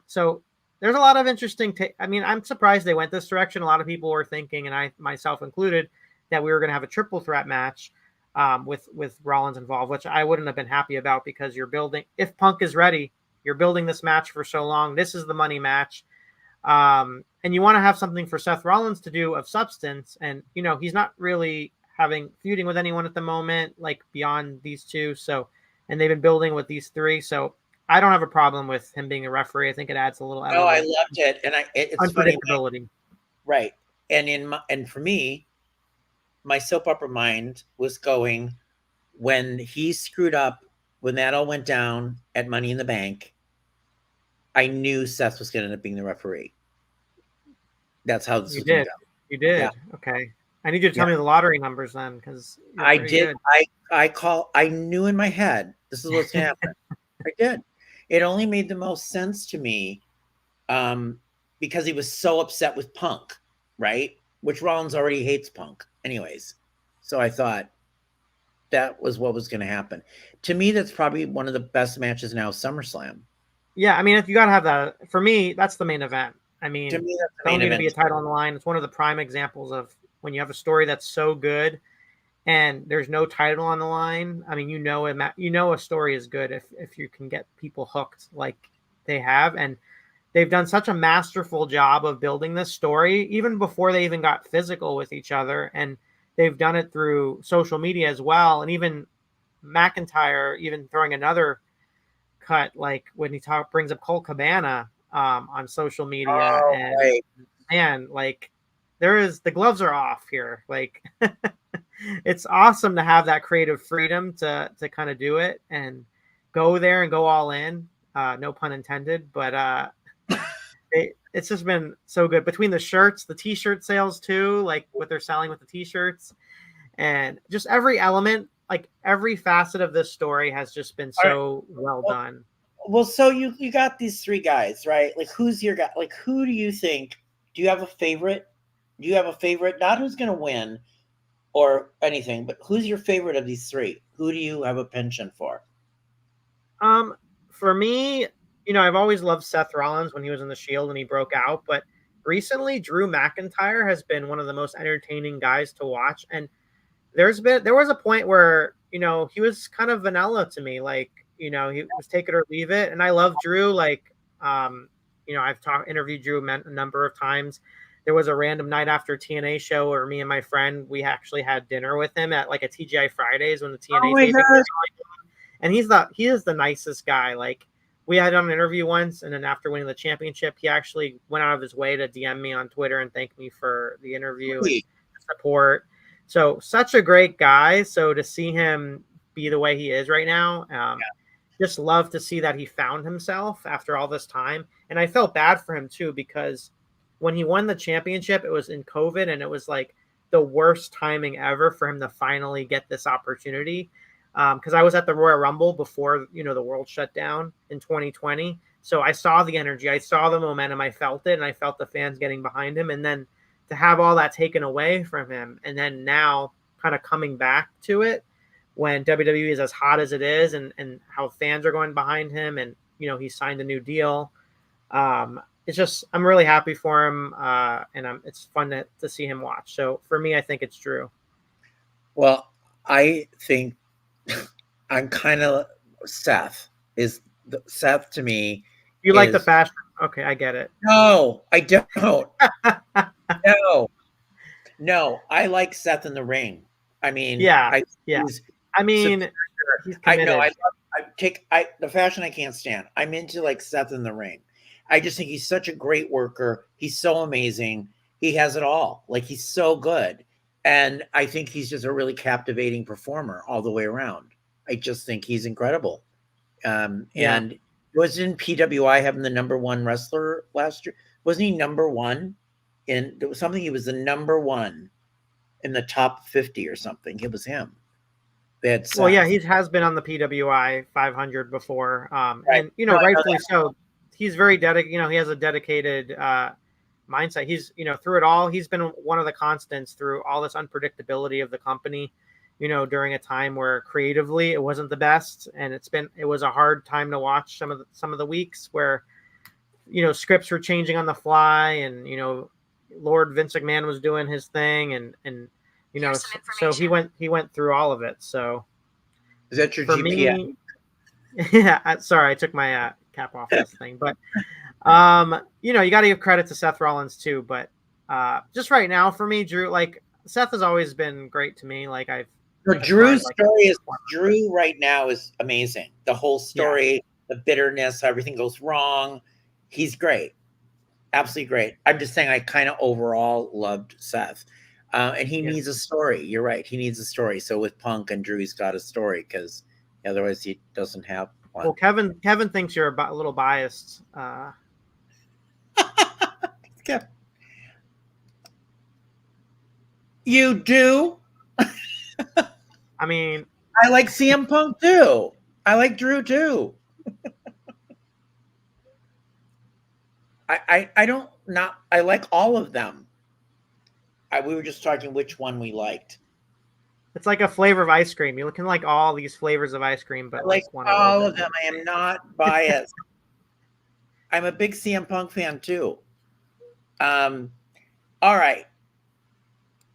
So there's a lot of interesting. I'm surprised they went this direction. A lot of people were thinking, and I myself included, that we were going to have a triple threat match with Rollins involved, which I wouldn't have been happy about, because you're building. If Punk is ready, you're building this match for so long. This is the money match. And you want to have something for Seth Rollins to do of substance. And, he's not really feuding with anyone at the moment, beyond these two. So, and they've been building with these three. So I don't have a problem with him being a referee. I think it adds a little. Oh, I loved it. And it's unpredictability. Right. And for me, my soap opera mind was going, when he screwed up, when that all went down at Money in the Bank, I knew Seth was going to end up being the referee. That's how this You was going to did. go. You did. Yeah. Okay. I need you to Yeah. tell me the lottery numbers then, because you're I pretty did. good. I knew in my head, this is what's going to happen. I did. It only made the most sense to me because he was so upset with Punk, right? Which Rollins already hates Punk anyways. So I thought that was what was going to happen. To me, that's probably one of the best matches now, SummerSlam. Yeah, I mean, if you got to have that, for me, that's the main event. I To mean, me, that's the don't main need to be a event. title on the line. It's one of the prime examples of when you have a story that's so good and there's no title on the line. I mean, you know a story is good if you can get people hooked like they have, and they've done such a masterful job of building this story even before they even got physical with each other, and they've done it through social media as well, and even McIntyre even throwing another cut, like when he brings up Colt Cabana on social media, Oh, and right. man, like the gloves are off here. Like it's awesome to have that creative freedom to kind of do it and go there and go all in. No pun intended, but it's just been so good between the shirts, the t-shirt sales too, like what they're selling with the t-shirts, and just every element, like every facet of this story has just been All right. so well done. Well, so you got these three guys, right? Like, who's your guy? Like, who do you think? Do you have a favorite? Do you have a favorite? Not who's going to win or anything, but who's your favorite of these three? Who do you have a penchant for? For me, I've always loved Seth Rollins when he was in the Shield and he broke out, but recently Drew McIntyre has been one of the most entertaining guys to watch. And there was a point where, he was kind of vanilla to me. Like, he was take it or leave it. And I love Drew. Like, I've interviewed Drew a number of times. There was a random night after TNA show where me and my friend, we actually had dinner with him at like a TGI Fridays when the Oh TNA my taping was gosh. going on. And he is the nicest guy. Like, we had done an interview once, and then after winning the championship, he actually went out of his way to DM me on Twitter and thank me for the interview and support. So such a great guy. So to see him be the way he is right now, just love to see that he found himself after all this time. And I felt bad for him too, because when he won the championship, it was in COVID, and it was like the worst timing ever for him to finally get this opportunity. Because I was at the Royal Rumble before, the world shut down in 2020. So I saw the energy, I saw the momentum, I felt it, and I felt the fans getting behind him. And then to have all that taken away from him, and then now kind of coming back to it when WWE is as hot as it is, and how fans are going behind him, and he signed a new deal. It's just, I'm really happy for him, and it's fun to see him watch. So for me, I think it's Drew. Well, I think I'm kind of Seth. Seth to me? You like the fashion? Okay, I get it. No, I don't. No, I like Seth in the ring. I mean, yeah. I mean, he's committed. The fashion I can't stand. I'm into like Seth in the ring. I just think he's such a great worker. He's so amazing. He has it all. Like, he's so good. And I think he's just a really captivating performer all the way around. I just think he's incredible. And wasn't PWI having the number one wrestler last year? Wasn't he number one? There was something, he was the number one in the top 50 or something. It was him. Well, yeah, he has been on the PWI 500 before. Right. And, rightfully so. He's very dedicated. He has a dedicated mindset. He's, through it all, he's been one of the constants through all this unpredictability of the company, during a time where creatively it wasn't the best. And it was a hard time to watch some of the weeks where, scripts were changing on the fly, and, Lord Vince McMahon was doing his thing, and so he went through all of it. So is that your for GPS? me, yeah, sorry, I took my cap off this thing, but you got to give credit to Seth Rollins too. But just right now for me, Drew, like, Seth has always been great to me. Like, Drew right now is amazing. The whole story, the bitterness, how everything goes wrong. He's great. Absolutely great. I'm just saying I kind of overall loved Seth. And he needs a story. You're right. He needs a story. So with Punk and Drew, he's got a story because otherwise he doesn't have one. Well, Kevin thinks you're a little biased. You do? I mean, I like CM Punk too. I like Drew too. I like all of them. We were just talking which one we liked. It's like a flavor of ice cream. You can like all these flavors of ice cream, but I like one all of them. I am not biased. I'm a big CM Punk fan too. All right.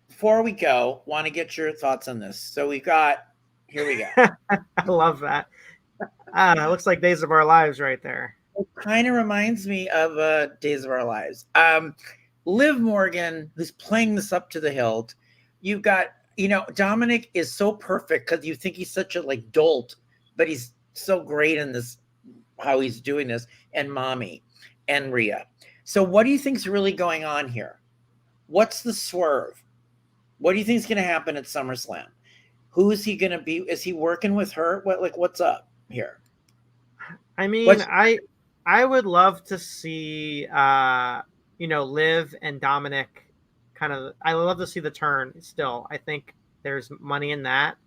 Before we go, want to get your thoughts on this. So here we go. I love that. It looks like Days of Our Lives right there. It kind of reminds me of Days of Our Lives. Liv Morgan, who's playing this up to the hilt. You've got, Dominik is so perfect because you think he's such a dolt, but he's so great in this, how he's doing this, and Mommy and Rhea. So what do you think's really going on here? What's the swerve? What do you think is going to happen at SummerSlam? Who is he going to be? Is he working with her? What's up here? I mean, I would love to see, Liv and Dominik I love to see the turn still. I think there's money in that.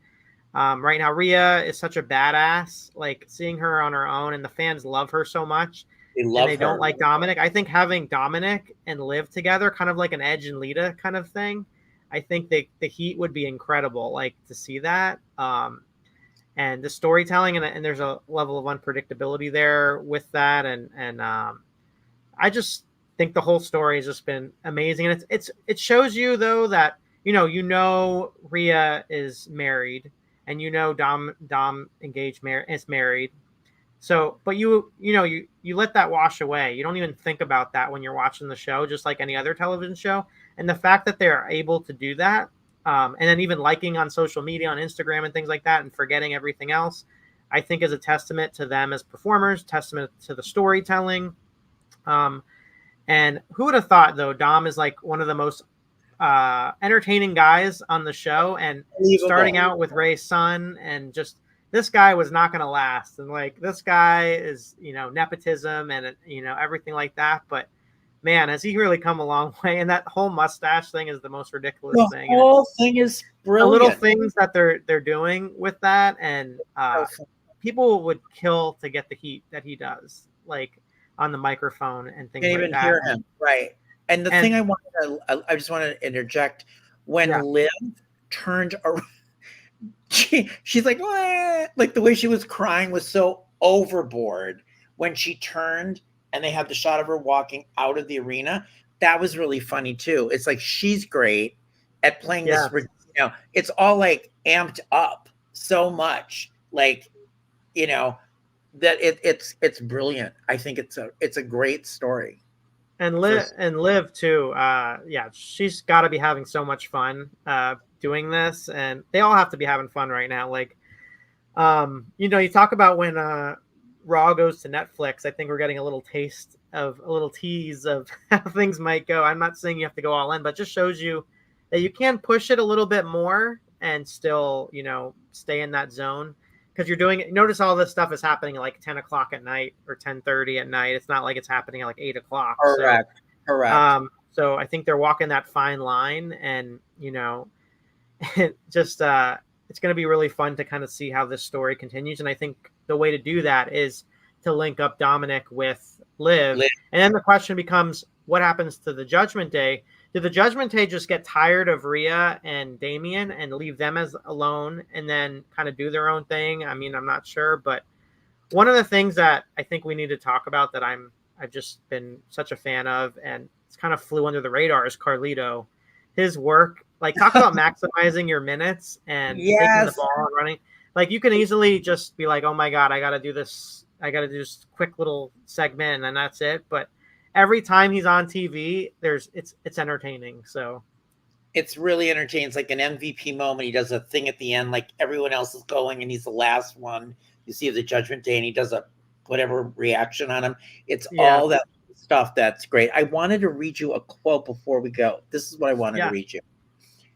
Right now, Rhea is such a badass. Like seeing her on her own, and the fans love her so much. They don't like Dominik. I think having Dominik and Liv together, kind of like an Edge and Lita kind of thing, I think the heat would be incredible. Like to see that, and the storytelling, and there's a level of unpredictability there with that, and I just think the whole story has just been amazing. And it shows you though that Rhea is married, and Dom is married. So, but you let that wash away. You don't even think about that when you're watching the show, just like any other television show. And the fact that they're able to do that, and then even liking on social media, on Instagram and things like that, and forgetting everything else, I think is a testament to them as performers, testament to the storytelling. And who would have thought, though, Dom is like one of the most entertaining guys on the show, and starting out with Ray's son, and just this guy was not going to last. And like, this guy is, nepotism and, everything like that. But man, has he really come a long way. And that whole mustache thing is the most ridiculous thing. The whole thing is brilliant. The little things that they're doing with that. And people would kill to get the heat that he does, like on the microphone and things like that. Can't even hear him. Right. And thing I just want to interject, when Liv turned around, she's like, what? Like the way she was crying was so overboard when she turned and they had the shot of her walking out of the arena. That was really funny too. It's like, she's great at playing this, it's all like amped up so much, like, that it's brilliant. I think it's a great story. And Liv too. She's got to be having so much fun doing this, and they all have to be having fun right now. Like, you talk about when Raw goes to Netflix. I think we're getting a little tease of how things might go. I'm not saying you have to go all in, but just shows you that you can push it a little bit more and still, stay in that zone. Because you're doing it. Notice all this stuff is happening at like 10 o'clock at night or 10:30 at night. It's not like it's happening at like 8 o'clock. Correct. So I think they're walking that fine line, and just it's going to be really fun to kind of see how this story continues. And I think the way to do that is to link up Dominik with Liv. And then the question becomes, what happens to the Judgment Day? Did the Judgment Day just get tired of Rhea and Damian and leave them as alone and then kind of do their own thing? I mean, I'm not sure, but one of the things that I think we need to talk about that I've just been such a fan of, and it's kind of flew under the radar, is Carlito. His work, like, talk about maximizing your minutes and taking the ball and running. Like, you can easily just be like, oh my God, I got to do this. I got to do this quick little segment and then that's it. But every time he's on TV, it's entertaining. So it's really entertaining. It's like an MVP moment. He does a thing at the end, like everyone else is going and he's the last one. You see the Judgment Day and he does a whatever reaction on him. It's all that stuff that's great. I wanted to read you a quote before we go. This is what I wanted to read you.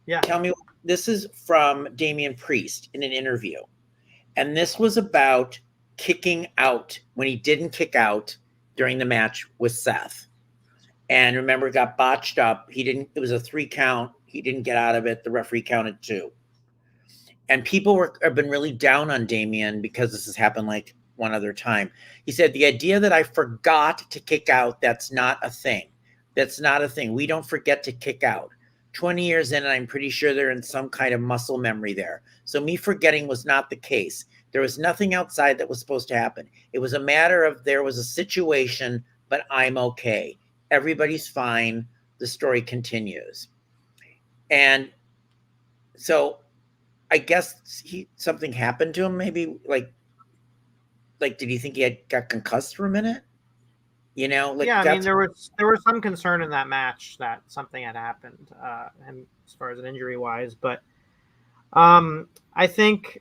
Yeah. Tell me, this is from Damian Priest in an interview. And this was about kicking out when he didn't kick out during the match with Seth. And remember, it got botched up. It was a 3 count. He didn't get out of it. The referee counted 2. And people have been really down on Damian because this has happened like one other time. He said, the idea that I forgot to kick out, that's not a thing. That's not a thing. We don't forget to kick out. 20 years in, and I'm pretty sure they're in some kind of muscle memory there. So me forgetting was not the case. There was nothing outside that was supposed to happen. It was a matter of there was a situation, but I'm okay. Everybody's fine. The story continues. And so I guess something happened to him. Maybe like, did he think he got concussed for a minute? You know, like, yeah. I mean, there was some concern in that match that something had happened, and as far as an injury wise, but I think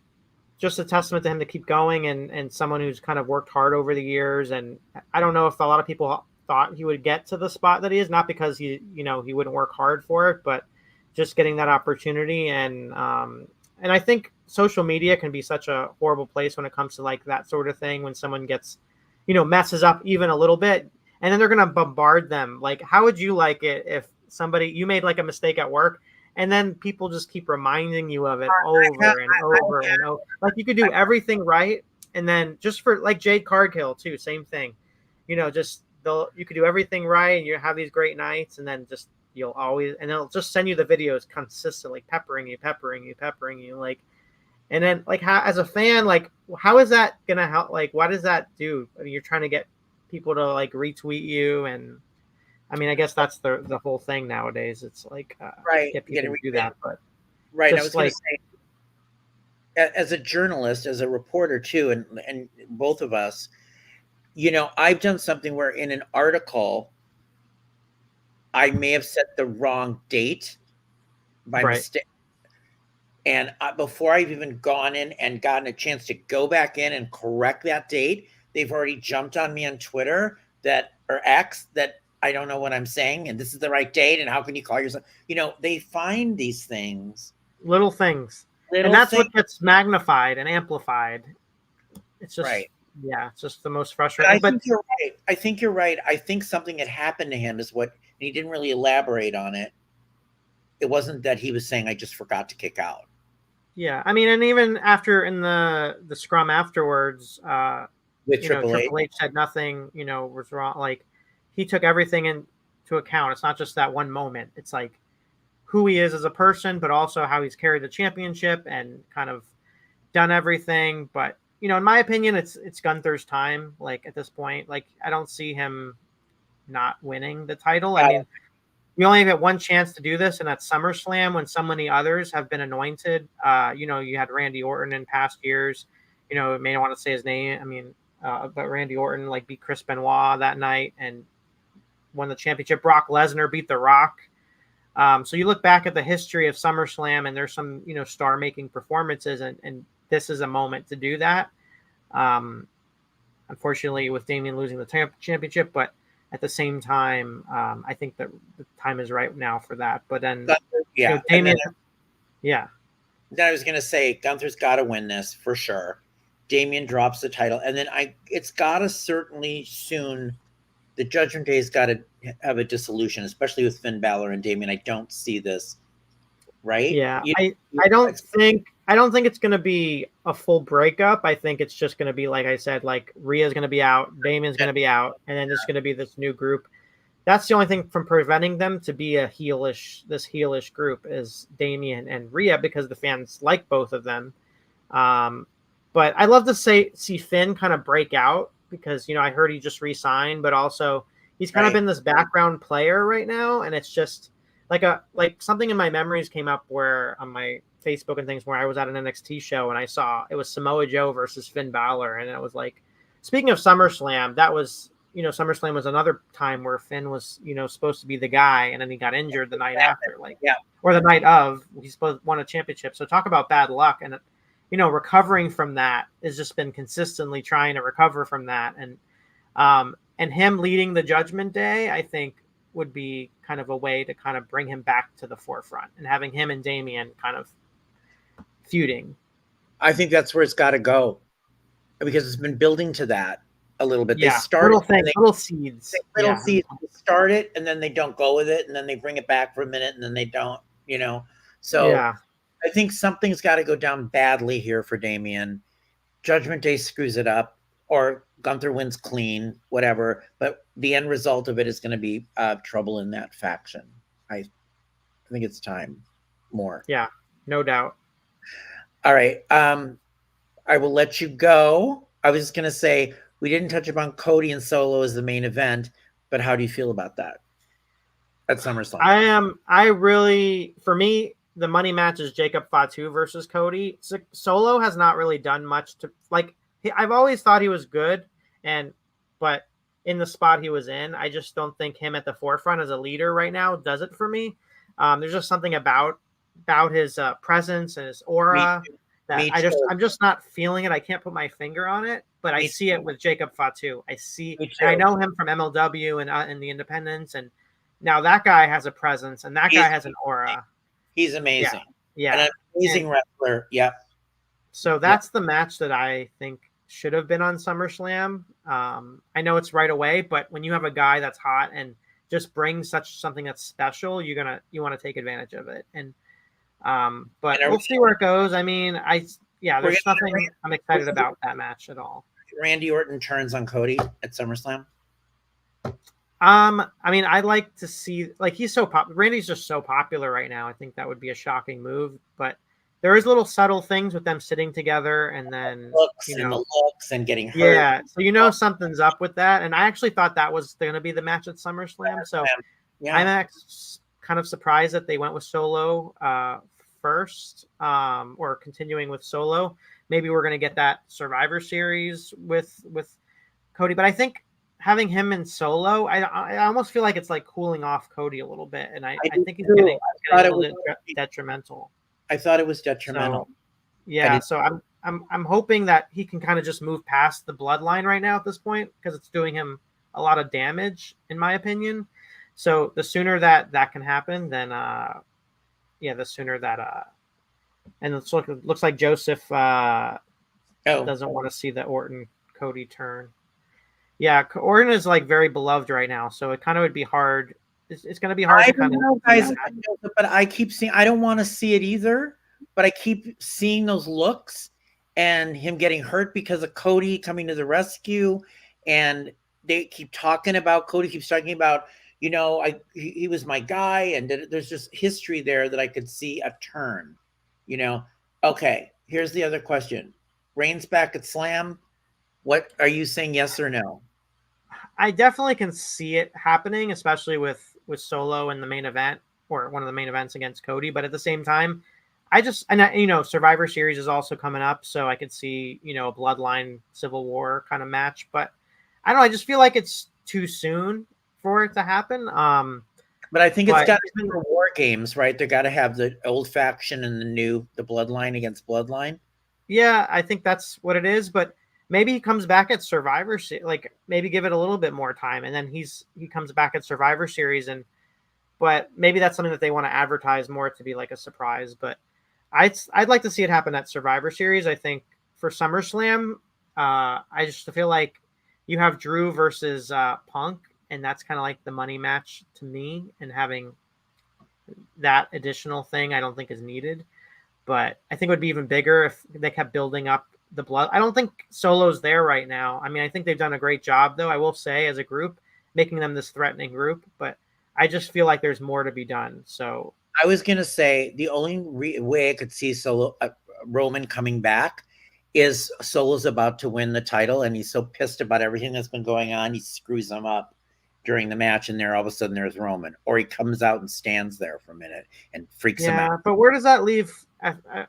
just a testament to him to keep going, and someone who's kind of worked hard over the years. And I don't know if a lot of people thought he would get to the spot that he is, not because he wouldn't work hard for it, but just getting that opportunity. And I think social media can be such a horrible place when it comes to like that sort of thing. When someone gets, messes up even a little bit, and then they're going to bombard them. Like, how would you like it if you made like a mistake at work, and then people just keep reminding you of it over and over and over? Like, you could do everything right, and then just for like Jade Cargill too, same thing. You could do everything right, and you have these great nights, and then just they'll just send you the videos consistently, peppering you, like. And then, like, how, as a fan, like, how is that gonna help? Like, what does that do? I mean, you're trying to get people to like retweet you, and I mean, I guess that's the whole thing nowadays. It's like right, get people to do that, but right. I was going to say, as a journalist, as a reporter too, and both of us, I've done something where in an article, I may have set the wrong date by mistake. And before I've even gone in and gotten a chance to go back in and correct that date, they've already jumped on me on Twitter or X that I don't know what I'm saying, and this is the right date, and how can you call yourself? They find these things. Little things. And that's what gets magnified and amplified. It's just, right. Yeah, it's just the most frustrating. But I think you're right. I think something had happened to him and he didn't really elaborate on it. It wasn't that he was saying, I just forgot to kick out. Yeah, I mean, and even after in the scrum afterwards, with Triple H said nothing, was wrong. Like, he took everything into account. It's not just that one moment. It's like who he is as a person, but also how he's carried the championship and kind of done everything. But in my opinion, it's Gunther's time. Like, at this point, like, I don't see him not winning the title. I mean, you only get one chance to do this, and that's SummerSlam, when so many others have been anointed. You had Randy Orton in past years. May not want to say his name. I mean, but Randy Orton beat Chris Benoit that night and won the championship. Brock Lesnar beat The Rock. So you look back at the history of SummerSlam, and there's some star-making performances, and this is a moment to do that. Unfortunately, with Damian losing the championship, but at the same time, I think that the time is right now for that. But then, Damian, Then I was going to say, Gunther's got to win this for sure. Damian drops the title, and then it's got to certainly soon. The Judgment Day's got to have a dissolution, especially with Finn Balor and Damian. I don't see this, right? Yeah, I don't think it's going to be a full breakup. I think it's just going to be, like I said, like Rhea's going to be out, Damian's going to be out, and then there's going to be this new group. That's the only thing from preventing them to be this heelish group is Damian and Rhea, because the fans like both of them. But I'd love to see Finn kind of break out, because I heard he just re-signed, but also he's kind of been this background player right now, and it's just like something in my memories came up where on my Facebook and things, where I was at an NXT show and I saw it was Samoa Joe versus Finn Balor, and it was like, speaking of SummerSlam, that was SummerSlam was another time where Finn was supposed to be the guy, and then he got injured the night after, or the night of, he's supposed to won a championship. So talk about bad luck, and recovering from that has just been consistently trying to recover from that, and him leading the Judgment Day, I think would be kind of a way to kind of bring him back to the forefront and having him and Damian kind of feuding. I think that's where it's got to go because it's been building to that a little bit. They Yeah, start little things, little seeds. little seeds. They start it and then they don't go with it, and then they bring it back for a minute and then they don't. So Yeah. I think something's got to go down badly here for Damian. Judgment Day screws it up, or Gunther wins clean, whatever. But the end result of it is going to be trouble in that faction. I think it's time more. Yeah, no doubt. All right. I will let you go. I was just going to say, we didn't touch upon Cody and Solo as the main event, but how do you feel about that at SummerSlam? For me, the money match is Jacob Fatu versus Cody. Solo has not really done much to, like, I've always thought he was good, but in the spot he was in, I just don't think him at the forefront as a leader right now does it for me. There's just something about his presence and his aura that I'm just not feeling it. I can't put my finger on it, but I see it with Jacob Fatu. I know him from MLW and in the independents, and now that guy has a presence and that guy has an aura. He's amazing. Yeah. And an amazing wrestler. Yep. So that's the match that I think should have been on SummerSlam. I know it's right away, but when you have a guy that's hot and just brings something that's special, you want to take advantage of it. And but we'll see where it goes. I mean, there's nothing I'm excited about that match at all. Randy Orton turns on Cody at SummerSlam. I mean, I'd like to see, like, he's so Randy's just so popular right now. I think that would be a shocking move, but there is little subtle things with them sitting together and then the looks and getting hurt. Yeah, so something's up with that, and I actually thought that was going to be the match at SummerSlam. So I'm kind of surprised that they went with Solo first, or continuing with Solo. Maybe we're going to get that Survivor Series with Cody, but I think having him in Solo, I almost feel like it's like cooling off Cody a little bit, and I think he's getting a little bit detrimental. I thought it was detrimental. So I'm hoping that he can kind of just move past the bloodline right now at this point, because it's doing him a lot of damage, in my opinion. So the sooner that can happen, then the sooner that and it looks like Joseph doesn't want to see the Orton Cody turn. Yeah, Orton is like very beloved right now, so it kind of would be hard. It's going to be hard. I don't know, guys, but I keep seeing. I don't want to see it either, but I keep seeing those looks and him getting hurt because of Cody coming to the rescue, and they keep talking about Cody. Keeps talking about, he was my guy, and there's just history there that I could see a turn. Okay. Here's the other question: Reigns back at Slam. What are you saying? Yes or no? I definitely can see it happening, especially with Solo in the main event, or one of the main events against Cody. But at the same time, Survivor Series is also coming up, so I could see, a Bloodline Civil War kind of match. But I don't know. I just feel like it's too soon for it to happen. But I think it's got to be for War Games, right? They got to have the old faction and the Bloodline against Bloodline. Yeah, I think that's what it is. But maybe he comes back at Survivor Series, like maybe give it a little bit more time, and then he comes back at Survivor Series, but maybe that's something that they want to advertise more to be like a surprise. But I'd like to see it happen at Survivor Series. I think for SummerSlam, I just feel like you have Drew versus Punk, and that's kind of like the money match to me, and having that additional thing I don't think is needed. But I think it would be even bigger if they kept building up the blood. I don't think Solo's there right now. I mean, I think they've done a great job, though, I will say, as a group, making them this threatening group. But I just feel like there's more to be done. So I was going to say the only way I could see Roman coming back is Solo's about to win the title, and he's so pissed about everything that's been going on, he screws them up during the match, and all of a sudden there's Roman. Or he comes out and stands there for a minute and freaks him out. But where does that leave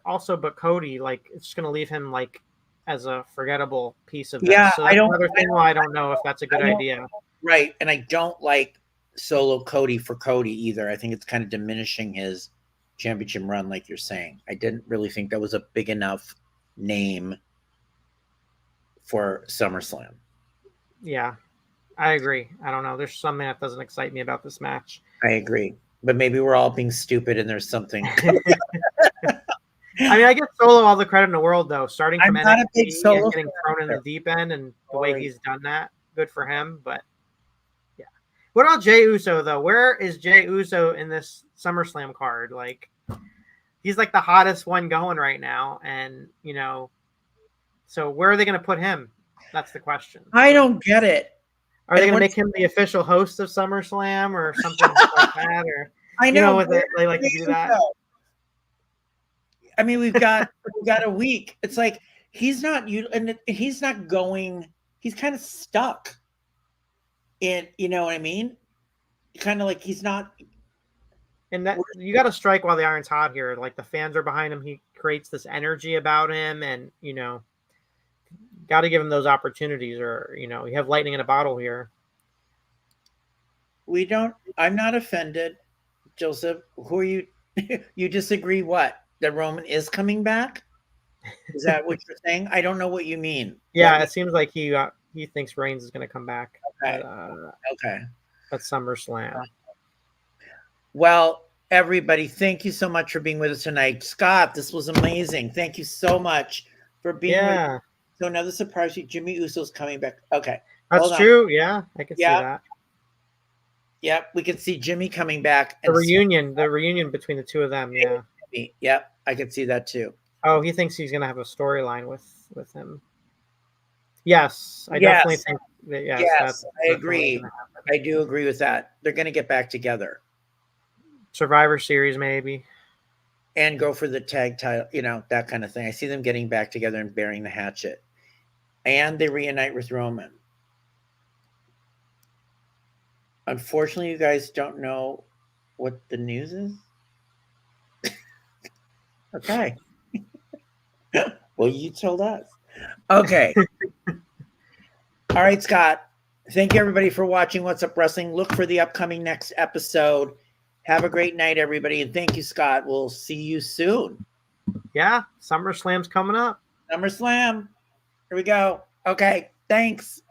also but Cody? Like, it's going to leave him like as a forgettable piece of this. Yeah, so that's another thing why I don't know if that's a good idea. Right, and I don't like Solo Cody for Cody either. I think it's kind of diminishing his championship run, like you're saying. I didn't really think that was a big enough name for SummerSlam. Yeah. I agree. I don't know. There's something that doesn't excite me about this match. I agree. But maybe we're all being stupid and there's something. I mean, I give Solo all the credit in the world, though. Starting from I'm not a big NXT Solo and getting thrown in the fan. deep end, and the way Sorry. he's done that, good for him. But yeah, what about Jey Uso though? Where is Jey Uso in this SummerSlam card? Like, he's like the hottest one going right now, and so where are they going to put him? That's the question. I don't get it. Are they going to make him the official host of SummerSlam or something like that? Or I know they like to do that. I mean, we've got a week. It's like he's not going. He's kind of stuck in. You know what I mean? Kind of like he's not. And that you got to strike while the iron's hot here. Like the fans are behind him. He creates this energy about him, and got to give him those opportunities, or you have lightning in a bottle here. We don't. I'm not offended, Joseph. Who are you? You disagree? What? That Roman is coming back? Is that what you're saying? I don't know what you mean. Yeah, it seems like he thinks Reigns is going to come back. Okay. Okay. At SummerSlam. Well, everybody, thank you so much for being with us tonight. Scott, this was amazing. Thank you so much for being with us. So another surprise, Jimmy Uso's coming back. Okay. That's true. Yeah, I can see that. Yep, we can see Jimmy coming back. The reunion between the two of them. Yeah. Yep, I can see that too. Oh, he thinks he's going to have a storyline with him. Yes, I definitely think that. Yes, I agree. I do agree with that. They're going to get back together. Survivor Series, maybe. And go for the tag title, that kind of thing. I see them getting back together and burying the hatchet. And they reunite with Roman. Unfortunately, you guys don't know what the news is. Okay. Well, you told us. Okay. All right, Scott. Thank you, everybody, for watching What's Up Wrestling. Look for the upcoming next episode. Have a great night, everybody. And thank you, Scott. We'll see you soon. Yeah. SummerSlam's coming up. SummerSlam. Here we go. Okay. Thanks.